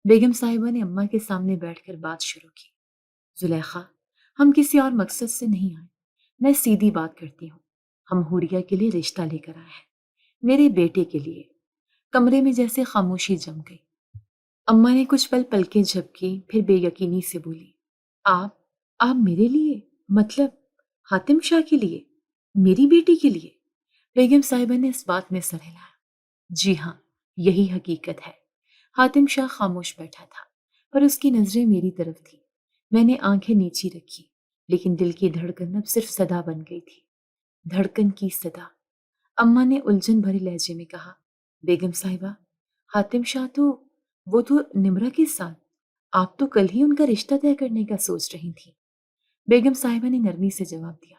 بیگم صاحبہ نے اماں کے سامنے بیٹھ کر بات شروع کی، زلیخا، ہم کسی اور مقصد سے نہیں آئے، میں سیدھی بات کرتی ہوں۔ ہم حوریہ کے لیے رشتہ لے کر آئے ہیں، میرے بیٹے کے لیے۔ کمرے میں جیسے خاموشی جم گئی۔ اماں نے کچھ پل پلکیں جھپکی، پھر بے یقینی سے بولی، آپ میرے لیے؟ مطلب حاتم شاہ کے لیے؟ میری بیٹی کے لیے؟ بیگم صاحبہ نے اس بات میں سر ہلایا۔ جی ہاں، یہی حقیقت ہے۔ حاتم شاہ خاموش بیٹھا تھا، پر اس کی نظریں میری طرف تھی۔ میں نے آنکھیں نیچی رکھی، لیکن دل کی دھڑکن اب صرف صدا بن گئی تھی، دھڑکن کی صدا۔ اماں نے الجھن بھرے لہجے میں کہا، بیگم صاحبہ، حاتم شاہ وہ تو نمرہ کے ساتھ، آپ تو کل ہی ان کا رشتہ طے کرنے کا سوچ رہی تھی۔ بیگم صاحبہ نے نرمی سے جواب دیا،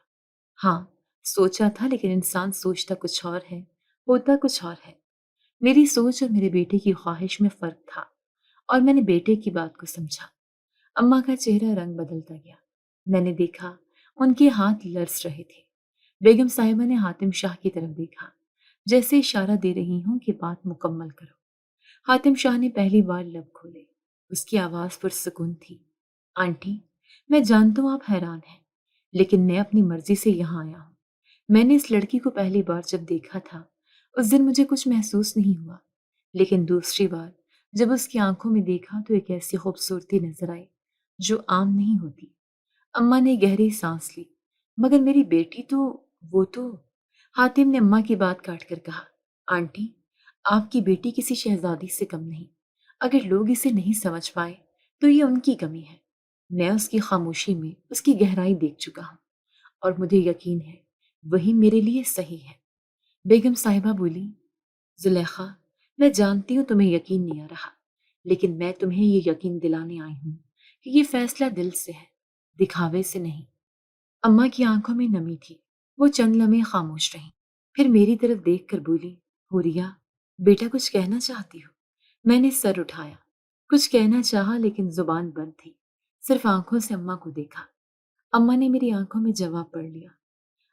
ہاں، سوچا تھا، لیکن انسان سوچتا کچھ اور ہے، ہوتا کچھ اور ہے۔ میری سوچ اور میرے بیٹے کی خواہش میں فرق تھا، اور میں نے بیٹے کی بات کو سمجھا۔ اماں کا چہرہ رنگ بدلتا گیا۔ میں نے دیکھا ان کے ہاتھ لرز رہے تھے۔ بیگم صاحبہ نے حاتم شاہ کی طرف دیکھا، جیسے اشارہ دے رہی ہوں کہ بات مکمل کرو۔ حاتم شاہ نے پہلی بار لب کھولے۔ اس کی آواز پرسکون تھی، آنٹی، میں جانتا ہوں آپ حیران ہیں، لیکن میں اپنی مرضی سے یہاں آیا ہوں۔ میں نے اس لڑکی کو پہلی بار جب دیکھا تھا، اس دن مجھے کچھ محسوس نہیں ہوا، لیکن دوسری بار جب اس کی آنکھوں میں دیکھا تو ایک ایسی خوبصورتی نظر آئی جو عام نہیں ہوتی۔ اماں نے گہری سانس لی، مگر میری بیٹی تو، وہ تو… حاتم نے اماں کی بات کاٹ کر کہا، آنٹی، آپ کی بیٹی کسی شہزادی سے کم نہیں۔ اگر لوگ اسے نہیں سمجھ پائے تو یہ ان کی کمی ہے۔ میں اس کی خاموشی میں اس کی گہرائی دیکھ چکا ہوں، اور مجھے یقین ہے وہی میرے لیے صحیح ہے۔ بیگم صاحبہ بولی، زلیخا، میں جانتی ہوں تمہیں یقین نہیں آ رہا، لیکن میں تمہیں یہ یقین دلانے آئی ہوں کہ یہ فیصلہ دل سے ہے، دکھاوے سے نہیں۔ اماں کی آنکھوں میں نمی تھی، وہ چند لمحے خاموش رہیں، پھر میری طرف دیکھ کر بولی، حوریہ، بیٹا کچھ کہنا چاہتی ہو؟ میں نے سر اٹھایا، کچھ کہنا چاہا لیکن زبان بند تھی، صرف آنکھوں سے اماں کو دیکھا۔ اماں نے میری آنکھوں میں جواب پڑھ لیا۔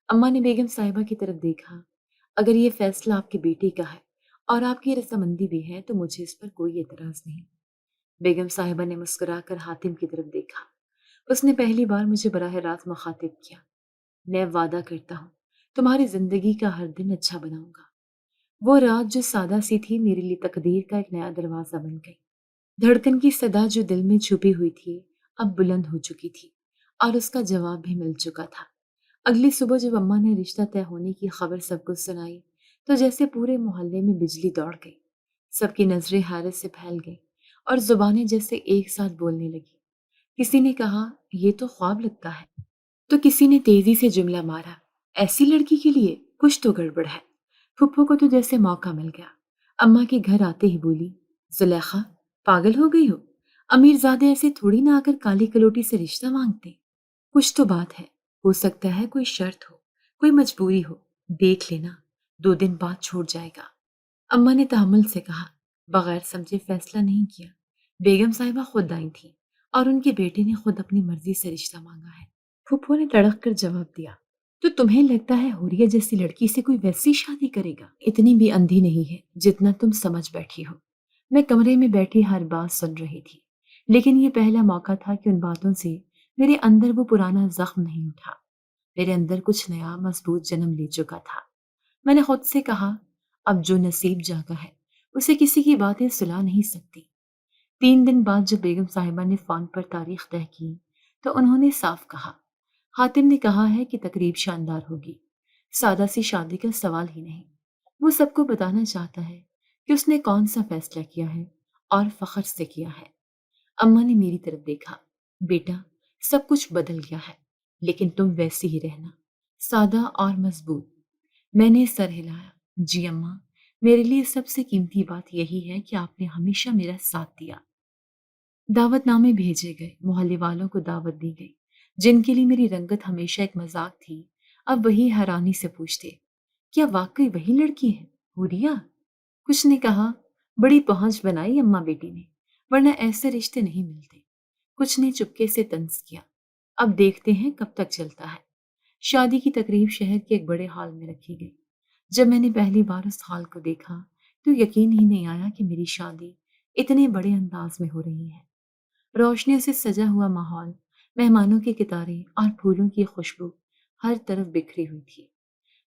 اماں نے بیگم صاحبہ کی طرف دیکھا، اگر یہ فیصلہ آپ کے بیٹے کا ہے اور آپ کی رضامندی بھی ہے تو مجھے اس پر کوئی اعتراض نہیں۔ بیگم صاحبہ نے مسکرا کر حاتم کی طرف دیکھا۔ اس نے پہلی بار مجھے براہ راست مخاطب کیا، میں وعدہ کرتا ہوں تمہاری زندگی کا ہر دن اچھا بناؤں گا۔ وہ رات جو سادہ سی تھی میرے لیے تقدیر کا ایک نیا دروازہ بن گئی۔ دھڑکن کی صدا جو دل میں چھپی ہوئی تھی اب بلند ہو چکی تھی، اور اس کا جواب بھی مل چکا تھا۔ اگلی صبح جب اماں نے رشتہ طے ہونے کی خبر سب کو سنائی تو جیسے پورے محلے میں بجلی دوڑ گئی۔ سب کی نظریں حیرت سے پھیل گئیں اور زبانیں جیسے ایک ساتھ بولنے لگی۔ کسی نے کہا، یہ تو خواب لگتا ہے، تو کسی نے تیزی سے جملہ مارا، ایسی لڑکی کے لیے کچھ تو گڑبڑ ہے۔ پھپھو کو تو جیسے موقع مل گیا۔ اماں کے گھر آتے ہی بولی، زلیخا، پاگل ہو گئی ہو؟ امیر زادے ایسے تھوڑی نہ آ کر کالی کلوٹی سے رشتہ مانگتے۔ کچھ تو بات ہے، ہو سکتا ہے کوئی شرط ہو، کوئی مجبوری ہو، دیکھ لینا، 2 دن بعد چھوڑ جائے گا۔ اماں نے تحمل سے کہا، بغیر سمجھے فیصلہ نہیں کیا۔ بیگم صاحبہ خود آئی تھی اور ان کے بیٹے نے خود اپنی مرضی سے رشتہ مانگا ہے۔ پھپھو نے تڑک کر جواب دیا، تو تمہیں لگتا ہے حوریہ جیسی لڑکی سے کوئی ویسی شادی کرے گا؟ اتنی بھی اندھی نہیں ہے جتنا تم سمجھ بیٹھی ہو۔ میں کمرے میں بیٹھی ہر بات سن رہی تھی، لیکن یہ پہلا موقع تھا کہ ان باتوں سے میرے اندر وہ پرانا زخم نہیں اٹھا۔ میرے اندر کچھ نیا مضبوط جنم لے چکا تھا۔ میں نے خود سے کہا، اب جو نصیب جاگا ہے اسے کسی کی باتیں سلا نہیں سکتی۔ 3 دن بعد جب بیگم صاحبہ نے فون پر تاریخ طے کی تو انہوں نے صاف کہا، حاتم نے کہا ہے کہ تقریب شاندار ہوگی، سادہ سی شادی کا سوال ہی نہیں۔ وہ سب کو بتانا چاہتا ہے کہ اس نے کون سا فیصلہ کیا ہے اور فخر سے کیا ہے۔ اماں نے میری طرف دیکھا، بیٹا سب کچھ بدل گیا ہے لیکن تم ویسی ہی رہنا، سادہ اور مضبوط۔ میں نے سر ہلایا، جی اماں، میرے لیے سب سے قیمتی بات یہی ہے کہ آپ نے ہمیشہ میرا ساتھ دیا۔ دعوت نامے بھیجے گئے، محلے والوں کو دعوت دی گئی، جن کے لیے میری رنگت ہمیشہ ایک مذاق تھی اب وہی حیرانی سے پوچھتے، کیا واقعی وہی لڑکی ہے حوریہ؟ کچھ نے کہا، بڑی پہنچ بنائی اماں بیٹی نے، ورنہ ایسے رشتے نہیں ملتے۔ کچھ نے چپکے سے طنز کیا، اب دیکھتے ہیں کب تک چلتا ہے۔ شادی کی تقریب شہر کے ایک بڑے ہال میں رکھی گئی۔ جب میں نے پہلی بار اس ہال کو دیکھا تو یقین ہی نہیں آیا کہ میری شادی اتنے بڑے انداز میں ہو رہی ہے۔ روشنیوں سے سجا ہوا ماحول، مہمانوں کی قطاریں اور پھولوں کی خوشبو ہر طرف بکھری ہوئی تھی۔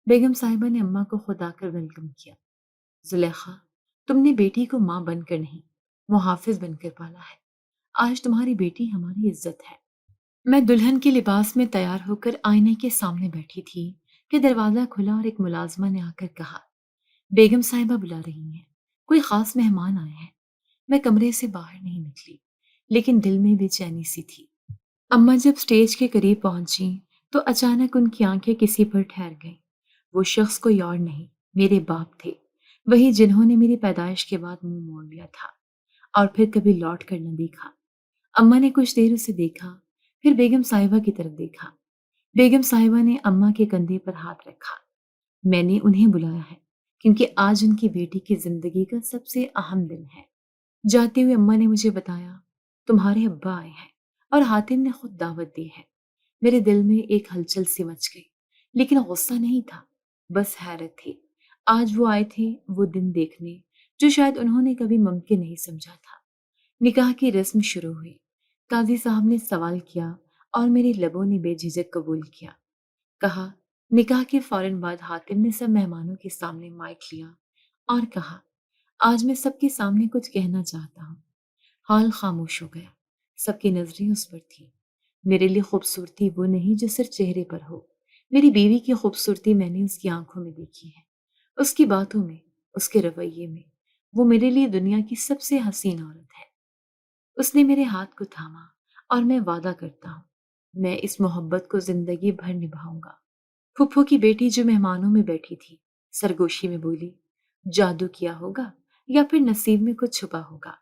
بیگم صاحبہ نے اماں کو خود آ کر ویلکم کیا۔ زلیخا، تم نے بیٹی کو ماں بن کر نہیں، محافظ بن کر پالا ہے۔ آج تمہاری بیٹی ہماری عزت ہے۔ میں دلہن کے لباس میں تیار ہو کر آئینے کے سامنے بیٹھی تھی کہ دروازہ کھلا اور ایک ملازمہ نے آ کر کہا، بیگم صاحبہ بلا رہی ہیں، کوئی خاص مہمان آئے ہیں۔ میں کمرے سے باہر نہیں نکلی لیکن دل میں بے چینی سی تھی۔ اماں جب سٹیج کے قریب پہنچی تو اچانک ان کی آنکھیں کسی پر ٹھہر گئیں۔ وہ شخص کوئی اور نہیں، میرے باپ تھے، وہی جنہوں نے میری پیدائش کے بعد منہ موڑ لیا تھا اور پھر کبھی لوٹ کر نہ دیکھا۔ اماں نے کچھ دیر اسے دیکھا، پھر بیگم صاحبہ کی طرف دیکھا۔ بیگم صاحبہ نے اماں کے کندھے پر ہاتھ رکھا۔ میں نے انہیں بلایا ہے کیونکہ آج ان کی بیٹی کی زندگی کا سب سے اہم دن ہے۔ جاتے ہوئے اماں نے مجھے بتایا، تمہارے ابا آئے ہیں اور حاتم نے خود دعوت دی ہے۔ میرے دل میں ایک ہلچل سی مچ گئی، لیکن غصہ نہیں تھا، بس حیرت تھی۔ آج وہ آئے تھے وہ دن دیکھنے جو شاید انہوں نے کبھی ممکن نہیں سمجھا تھا۔ نکاح کی رسم شروع ہوئی۔ قاضی صاحب نے سوال کیا اور میری لبوں نے بے جھجک قبول کیا۔ کہا، نکاح کے فوراً بعد حاتم نے سب مہمانوں کے سامنے مائک لیا اور کہا، آج میں سب کے سامنے کچھ کہنا چاہتا ہوں۔ حال خاموش ہو گیا، سب کی نظریں اس پر تھیں۔ میرے لیے خوبصورتی وہ نہیں جو صرف چہرے پر ہو، میری بیوی کی خوبصورتی میں نے اس کی آنکھوں میں دیکھی ہے، اس کی باتوں میں، اس کے رویے میں۔ وہ میرے لیے دنیا کی سب سے حسین عورت ہے۔ اس نے میرے ہاتھ کو تھاما اور میں وعدہ کرتا ہوں، میں اس محبت کو زندگی بھر نبھاؤں گا۔ پھپھو کی بیٹی جو مہمانوں میں بیٹھی تھی سرگوشی میں بولی، جادو کیا ہوگا یا پھر نصیب میں کچھ چھپا ہوگا۔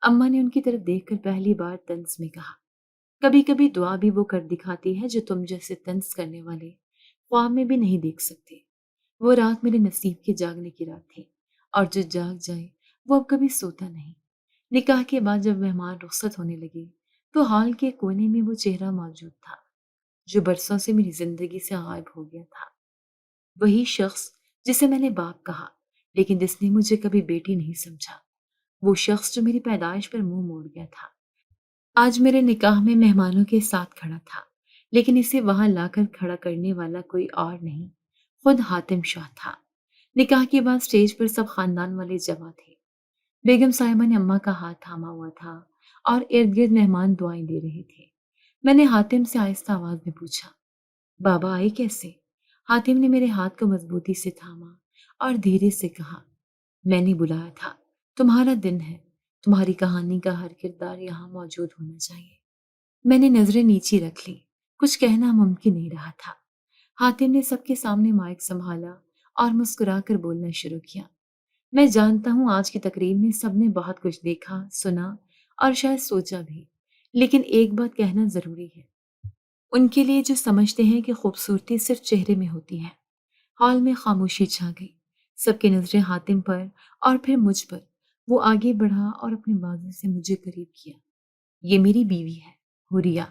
اماں نے ان کی طرف دیکھ کر پہلی بار طنز میں کہا، کبھی کبھی دعا بھی وہ کر دکھاتی ہے جو تم جیسے طنز کرنے والے خواب میں بھی نہیں دیکھ سکتے۔ وہ رات میرے نصیب کے جاگنے کی رات تھی اور جو جاگ جائے وہ اب کبھی سوتا نہیں۔ نکاح کے بعد جب مہمان رخصت ہونے لگے تو ہال کے کونے میں وہ چہرہ موجود تھا جو برسوں سے میری زندگی سے غائب ہو گیا تھا۔ وہی شخص جسے میں نے باپ کہا لیکن جس نے مجھے کبھی بیٹی نہیں سمجھا۔ وہ شخص جو میری پیدائش پر منہ موڑ گیا تھا، آج میرے نکاح میں مہمانوں کے ساتھ کھڑا تھا، لیکن اسے وہاں لا کر کھڑا کرنے والا کوئی اور نہیں، خود حاتم شاہ تھا۔ نکاح کے بعد سٹیج پر سب خاندان والے جمع تھے۔ بیگم صاحبہ نے اماں کا ہاتھ تھاما ہوا تھا اور ارد گرد مہمان دعائیں دے رہے تھے۔ میں نے حاتم سے آہستہ آواز میں پوچھا، بابا آئے کیسے؟ حاتم نے میرے ہاتھ کو مضبوطی سے تھاما اور دھیرے سے کہا، میں نے بلایا تھا، تمہارا دن ہے، تمہاری کہانی کا ہر کردار یہاں موجود ہونا چاہیے۔ میں نے نظریں نیچی رکھ لی، کچھ کہنا ممکن نہیں رہا تھا۔ حاتم نے سب کے سامنے مائک سنبھالا اور مسکرا کر بولنا شروع کیا، میں جانتا ہوں آج کی تقریب میں سب نے بہت کچھ دیکھا، سنا اور شاید سوچا بھی، لیکن ایک بات کہنا ضروری ہے، ان کے لیے جو سمجھتے ہیں کہ خوبصورتی صرف چہرے میں ہوتی ہے۔ ہال میں خاموشی چھا گئی، سب کی نظریں حاتم پر اور پھر مجھ پر۔ وہ آگے بڑھا اور اپنے بازو سے مجھے قریب کیا، یہ میری بیوی ہے حوریہ۔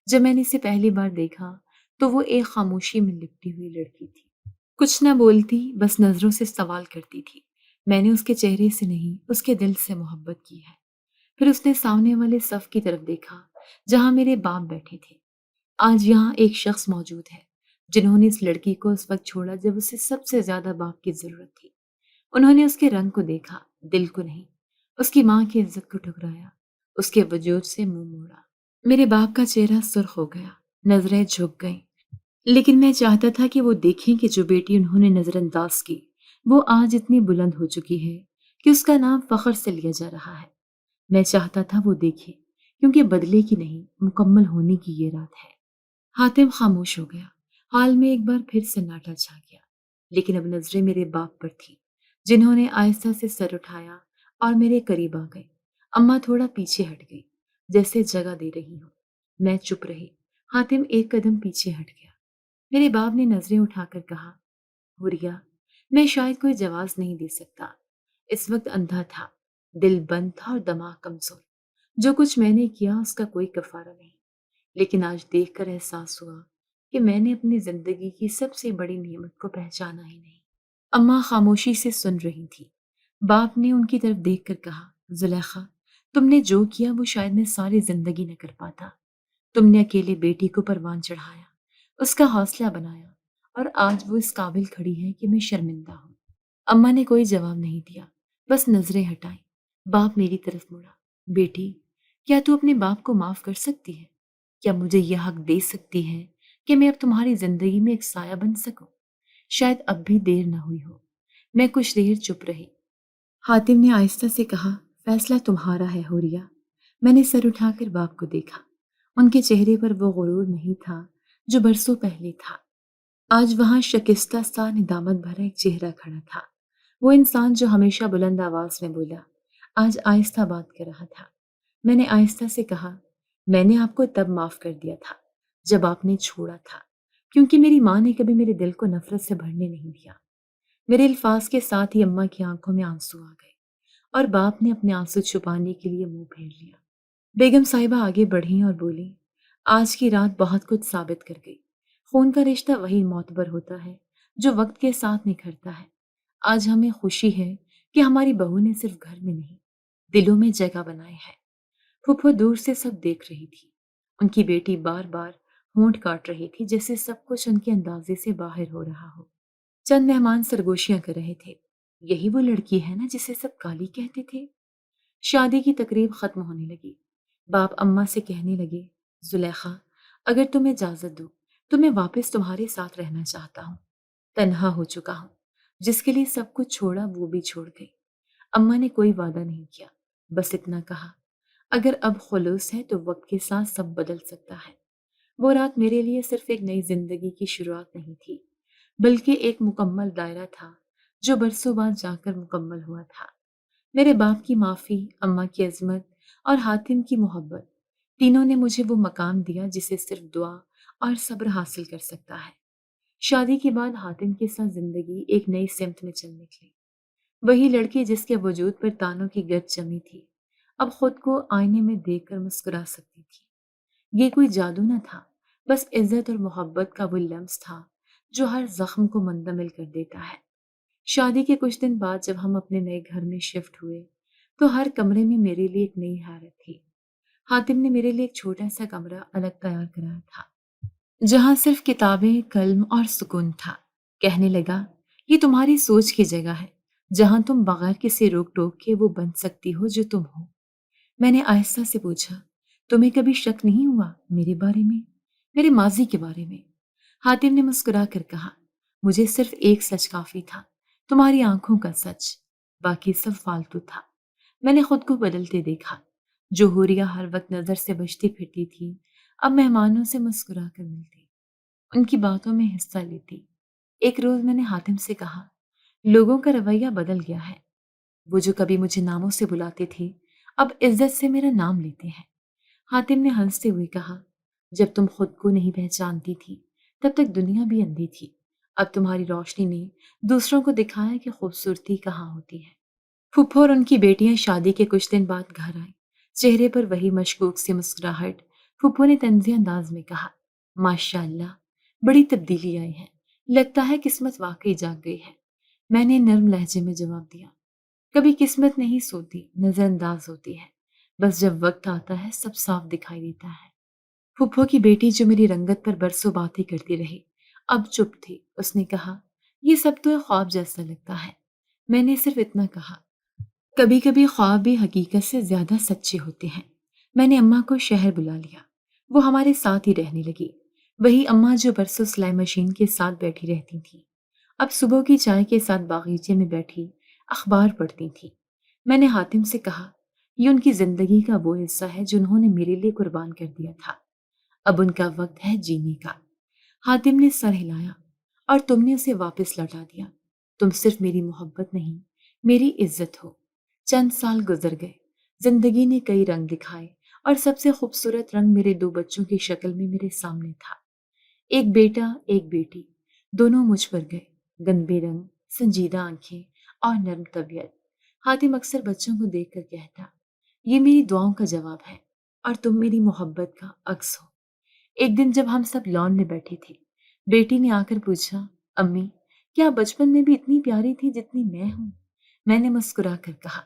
جب میں نے اسے پہلی بار دیکھا تو وہ ایک خاموشی میں لپٹی ہوئی لڑکی تھی، کچھ نہ بولتی، بس نظروں سے سوال کرتی تھی۔ میں نے اس کے چہرے سے نہیں، اس کے دل سے محبت کی ہے۔ پھر اس نے سامنے والے صف کی طرف دیکھا جہاں میرے باپ بیٹھے تھے۔ آج یہاں ایک شخص موجود ہے جنہوں نے اس لڑکی کو اس وقت چھوڑا جب اسے سب سے زیادہ باپ کی ضرورت تھی۔ انہوں نے اس کے رنگ کو دیکھا، دل کو نہیں، اس کی ماں کی عزت کو ٹھکرایا، اس کے وجود سے منہ موڑا۔ میرے باپ کا چہرہ سرخ ہو گیا، نظریں جھک گئیں، لیکن میں چاہتا تھا کہ وہ دیکھیں کہ جو بیٹی انہوں نے نظر انداز کی وہ آج اتنی بلند ہو چکی ہے کہ اس کا نام فخر سے لیا جا رہا ہے۔ میں چاہتا تھا وہ دیکھے، کیونکہ بدلے کی نہیں، مکمل ہونے کی یہ رات ہے۔ حاتم خاموش ہو گیا، حال میں ایک بار پھر سناٹا چھا گیا، لیکن اب نظریں میرے باپ پر تھی، جنہوں نے آہستہ سے سر اٹھایا اور میرے قریب آ گئے۔ اماں تھوڑا پیچھے ہٹ گئی، جیسے جگہ دے رہی ہوں۔ میں چپ رہی۔ حاتم ایک قدم پیچھے ہٹ گیا۔ میرے باپ نے نظریں اٹھا کر کہا، ہوریا، میں شاید کوئی جواز نہیں دے سکتا۔ اس وقت اندھا تھا، دل بند تھا اور دماغ کمزور۔ جو کچھ میں نے کیا اس کا کوئی کفارہ نہیں، لیکن آج دیکھ کر احساس ہوا کہ میں نے اپنی زندگی کی سب سے بڑی نعمت کو پہچانا ہی نہیں۔ اماں خاموشی سے سن رہی تھی۔ باپ نے ان کی طرف دیکھ کر کہا، زلیخا، تم نے جو کیا وہ شاید میں ساری زندگی نہ کر پاتا۔ تم نے اکیلے بیٹی کو پروان چڑھایا، اس کا حوصلہ بنایا، اور آج وہ اس قابل کھڑی ہے کہ میں شرمندہ ہوں۔ اماں نے کوئی جواب نہیں دیا، بس نظریں ہٹائیں۔ باپ میری طرف مڑا، بیٹی، کیا تو اپنے باپ کو معاف کر سکتی ہے؟ کیا مجھے یہ حق دے سکتی ہے کہ میں اب تمہاری زندگی میں ایک سایہ بن سکوں؟ شاید اب بھی دیر نہ ہوئی ہو۔ میں کچھ دیر چپ رہی۔ حاتم نے آہستہ سے کہا، فیصلہ تمہارا ہے ہوریا۔ میں نے سر اٹھا کر باپ کو دیکھا۔ ان کے چہرے پر وہ غرور نہیں تھا جو برسوں پہلے تھا۔ آج وہاں شکستہ سا ندامت بھرا ایک چہرہ کھڑا تھا۔ وہ انسان جو ہمیشہ بلند آواز میں بولا، آج آہستہ بات کر رہا تھا۔ میں نے آہستہ سے کہا، میں نے آپ کو تب معاف کر دیا تھا جب آپ نے چھوڑا تھا، کیونکہ میری ماں نے کبھی میرے دل کو نفرت سے بھرنے نہیں دیا۔ میرے الفاظ کے ساتھ ہی اماں کی آنکھوں میں آنسو آ گئے، اور باپ نے اپنے آنسو چھپانے کے لیے منہ پھیر لیا۔ بیگم صاحبہ آگے بڑھیں اور بولی، آج کی رات بہت کچھ ثابت کر گئی۔ خون کا رشتہ وہی معتبر ہوتا ہے جو وقت کے ساتھ نکھرتا ہے۔ آج ہمیں خوشی ہے کہ ہماری بہو نے صرف گھر میں نہیں، دلوں میں جگہ بنائی ہے۔ پھپھو دور سے سب دیکھ رہی تھی۔ ان کی بیٹی بار بار ہونٹ کاٹ رہی تھی، جیسے سب کچھ ان کے اندازے سے باہر ہو رہا ہو۔ چند مہمان سرگوشیاں کر رہے تھے، یہی وہ لڑکی ہے نا جسے سب کالی کہتے تھے۔ شادی کی تقریب ختم ہونے لگی۔ باپ اماں سے کہنے لگے، زلیخا، اگر تم اجازت دو تو میں واپس تمہارے ساتھ رہنا چاہتا ہوں۔ تنہا ہو چکا ہوں، جس کے لیے سب کچھ چھوڑا وہ بھی چھوڑ گئی۔ اماں نے کوئی وعدہ نہیں کیا، بس اتنا کہا، اگر اب خلوص ہے تو وقت کے ساتھ سب بدل سکتا ہے۔ وہ رات میرے لیے صرف ایک نئی زندگی کی شروعات نہیں تھی، بلکہ ایک مکمل دائرہ تھا جو برسوں بعد جا کر مکمل ہوا تھا۔ میرے باپ کی معافی، اماں کی عظمت اور حاتم کی محبت، تینوں نے مجھے وہ مقام دیا جسے صرف دعا اور صبر حاصل کر سکتا ہے۔ شادی کے بعد حاتم کے ساتھ زندگی ایک نئی سمت میں چل نکلی۔ وہی لڑکی جس کے وجود پر تانوں کی گرد جمی تھی، اب خود کو آئینے میں دیکھ کر مسکرا سکتی تھی۔ یہ کوئی جادو نہ تھا، بس عزت اور محبت کا وہ لمس تھا جو ہر زخم کو مندمل کر دیتا ہے۔ شادی کے کچھ دن بعد جب ہم اپنے نئے گھر میں شفٹ ہوئے تو ہر کمرے میں میرے لیے ایک نئی حیرت تھی۔ حاتم نے میرے لیے ایک چھوٹا سا کمرہ الگ تیار کرایا تھا، جہاں صرف کتابیں، قلم اور سکون تھا۔ کہنے لگا، یہ تمہاری سوچ کی جگہ ہے، جہاں تم بغیر کسی روک ٹوک کے وہ بن سکتی ہو جو تم ہو۔ میں نے آہستہ سے پوچھا، تمہیں کبھی شک نہیں ہوا میرے بارے میں، میرے ماضی کے بارے میں؟ حاتم نے مسکرا کر کہا، مجھے صرف ایک سچ کافی تھا، تمہاری آنکھوں کا سچ، باقی سب فالتو تھا۔ میں نے خود کو بدلتے دیکھا۔ جو حوریہ ہر وقت نظر سے بچتی پھرتی تھی، اب مہمانوں سے مسکرا کر ملتی، ان کی باتوں میں حصہ لیتی۔ ایک روز میں نے حاتم سے کہا، لوگوں کا رویہ بدل گیا ہے، وہ جو کبھی مجھے ناموں سے بلاتے تھے اب عزت سے میرا نام لیتے ہیں۔ حاتم نے ہنستے ہوئے کہا، جب تم خود کو نہیں پہچانتی تھی تب تک دنیا بھی اندھی تھی، اب تمہاری روشنی نے دوسروں کو دکھایا کہ خوبصورتی کہاں ہوتی ہے۔ پھپھو اور ان کی بیٹیاں شادی کے کچھ دن بعد گھر آئیں، چہرے پر وہی مشکوک سی مسکراہٹ۔ پھپھو نے طنزی انداز میں کہا، ماشاءاللہ، بڑی تبدیلی آئی ہے، لگتا ہے قسمت واقعی جاگ گئی ہے۔ میں نے نرم لہجے میں جواب دیا، کبھی قسمت نہیں سوتی، نظر انداز ہوتی ہے، بس جب وقت آتا ہے سب صاف دکھائی دیتا ہے۔ پھپھو کی بیٹی جو میری رنگت پر برسوں باتیں کرتی رہی اب چپ تھی۔ اس نے کہا، یہ سب تو ایک خواب جیسا لگتا ہے۔ میں نے صرف اتنا کہا، کبھی کبھی خواب بھی حقیقت سے زیادہ سچے ہوتے ہیں۔ میں نے اماں کو شہر بلا لیا۔ وہ ہمارے ساتھ ہی رہنے لگی۔ وہی اماں جو برسوں سلائی مشین کے ساتھ بیٹھی رہتی تھیں، اب صبح کی چائے کے ساتھ باغیچے میں بیٹھی اخبار پڑھتی تھیں۔ میں نے حاتم سے کہا، یہ ان کی زندگی کا وہ حصہ ہے جنہوں نے میرے لیے قربان کر دیا تھا۔ اب ان کا وقت ہے جینے کا۔ حاتم نے سر ہلایا، اور تم نے اسے واپس لوٹا دیا۔ تم صرف میری محبت نہیں، میری عزت ہو۔ چند سال گزر گئے، زندگی نے کئی رنگ دکھائے، اور سب سے خوبصورت رنگ میرے دو بچوں کی شکل میں میرے سامنے تھا۔ ایک بیٹا، ایک بیٹی، دونوں مجھ پر گئے، گندے رنگ، سنجیدہ آنکھیں اور نرم طبیعت۔ حاتم اکثر بچوں کو دیکھ کر کہتا، یہ میری دعاؤں کا جواب ہے، اور تم میری محبت کا عکس ہو۔ ایک دن جب ہم سب لان میں بیٹھے تھے، بیٹی نے آ کر پوچھا، امی، کیا بچپن میں بھی اتنی پیاری تھی جتنی میں ہوں؟ میں نے مسکرا کر کہا،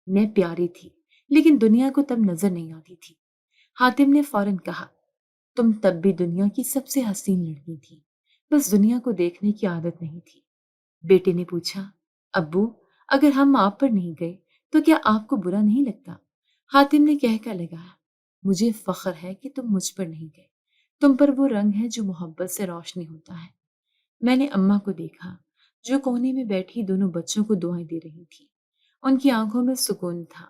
میں پیاری تھی، لیکن دنیا کو تب نظر نہیں آتی تھی۔ حاتم نے فوراً کہا، تم تب بھی دنیا کی سب سے حسین لڑکی تھی، بس دنیا کو دیکھنے کی عادت نہیں تھی۔ بیٹے نے پوچھا، ابو، اگر ہم آپ پر نہیں گئے تو کیا آپ کو برا نہیں لگتا؟ حاتم نے کہہ کر لگایا، مجھے فخر ہے کہ تم مجھ پر نہیں گئے۔ تم پر وہ رنگ ہے جو محبت سے روشنی ہوتا ہے۔ میں نے اماں کو دیکھا، جو کونے میں بیٹھی دونوں بچوں کو دعائیں دے رہی تھی۔ ان کی آنکھوں میں سکون تھا،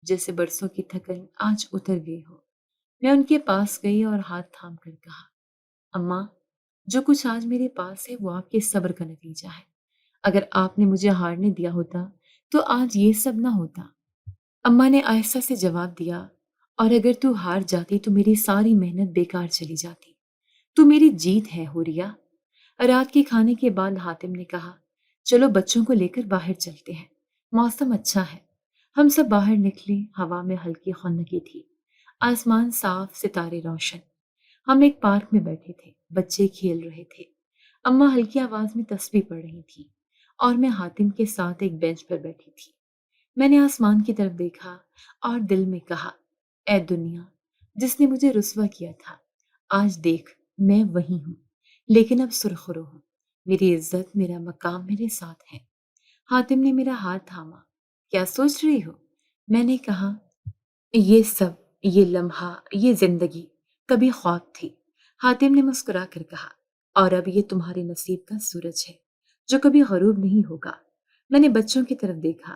جیسے برسوں کی تھکن آج اتر گئی ہو۔ میں ان کے پاس گئی اور ہاتھ تھام کر کہا، اماں، جو کچھ آج میرے پاس ہے وہ آپ کے صبر کا نتیجہ ہے۔ اگر آپ نے مجھے ہارنے دیا ہوتا تو آج یہ سب نہ ہوتا۔ اماں نے آہستہ سے جواب دیا، اور اگر تو ہار جاتی تو میری ساری محنت بیکار چلی جاتی۔ تو میری جیت ہے حوریا۔ رات کے کھانے کے بعد حاتم نے کہا، چلو بچوں کو لے کر باہر چلتے ہیں، موسم اچھا ہے۔ ہم سب باہر نکلے، ہوا میں ہلکی خنکی تھی، آسمان صاف، ستارے روشن۔ ہم ایک پارک میں بیٹھے تھے، بچے کھیل رہے تھے۔ اماں ہلکی آواز میں تسبیح پڑھ رہی تھی، اور میں حاتم کے ساتھ ایک بینچ پر بیٹھی تھی۔ میں نے آسمان کی طرف دیکھا اور دل میں کہا، اے دنیا جس نے مجھے رسوا کیا تھا، آج دیکھ میں وہی ہوں، لیکن اب سرخرو ہوں۔ میری عزت، میرا مقام میرے ساتھ ہے۔ حاتم نے میرا ہاتھ تھاما، کیا سوچ رہی ہو؟ میں نے کہا، یہ سب، یہ لمحہ، یہ زندگی کبھی خواب تھی۔ حاتم نے مسکرا کر کہا، اور اب یہ تمہارے نصیب کا سورج ہے جو کبھی غروب نہیں ہوگا۔ میں نے بچوں کی طرف دیکھا،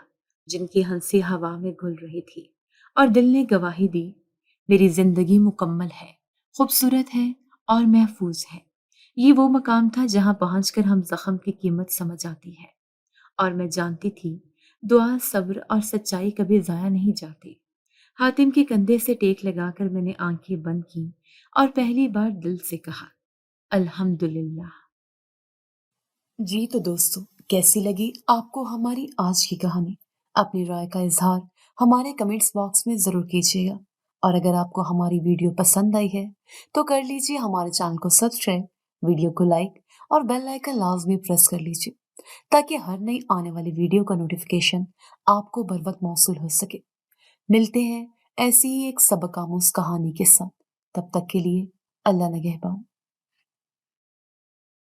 جن کی ہنسی ہوا میں گھل رہی تھی، اور دل نے گواہی دی، میری زندگی مکمل ہے، خوبصورت ہے اور محفوظ ہے۔ یہ وہ مقام تھا جہاں پہنچ کر ہم زخم کی قیمت سمجھ آتی ہے، اور میں جانتی تھی دعا، صبر اور سچائی کبھی ضائع نہیں جاتی۔ حاتم کے کندھے سے ٹیک لگا کر میں نے آنکھیں بند کی اور پہلی بار دل سے کہا، الحمدللہ۔ جی تو دوستو، کیسی لگی آپ کو ہماری آج کی کہانی؟ اپنی رائے کا اظہار ہمارے کمنٹس باکس میں ضرور کیجیے گا، اور اگر آپ کو ہماری ویڈیو پسند آئی ہے تو کر لیجیے ہمارے چینل کو سبسکرائب، ویڈیو کو لائک اور بیل آئیکن لازمی پریس کر لیجیے، تاکہ ہر نئی آنے والی ویڈیو کا نوٹیفیکیشن آپ کو بر وقت موصول ہو سکے۔ ملتے ہیں ایسی ہی ایک سبق آموز کہانی کے ساتھ، تب تک کے لیے اللہ نگہبان۔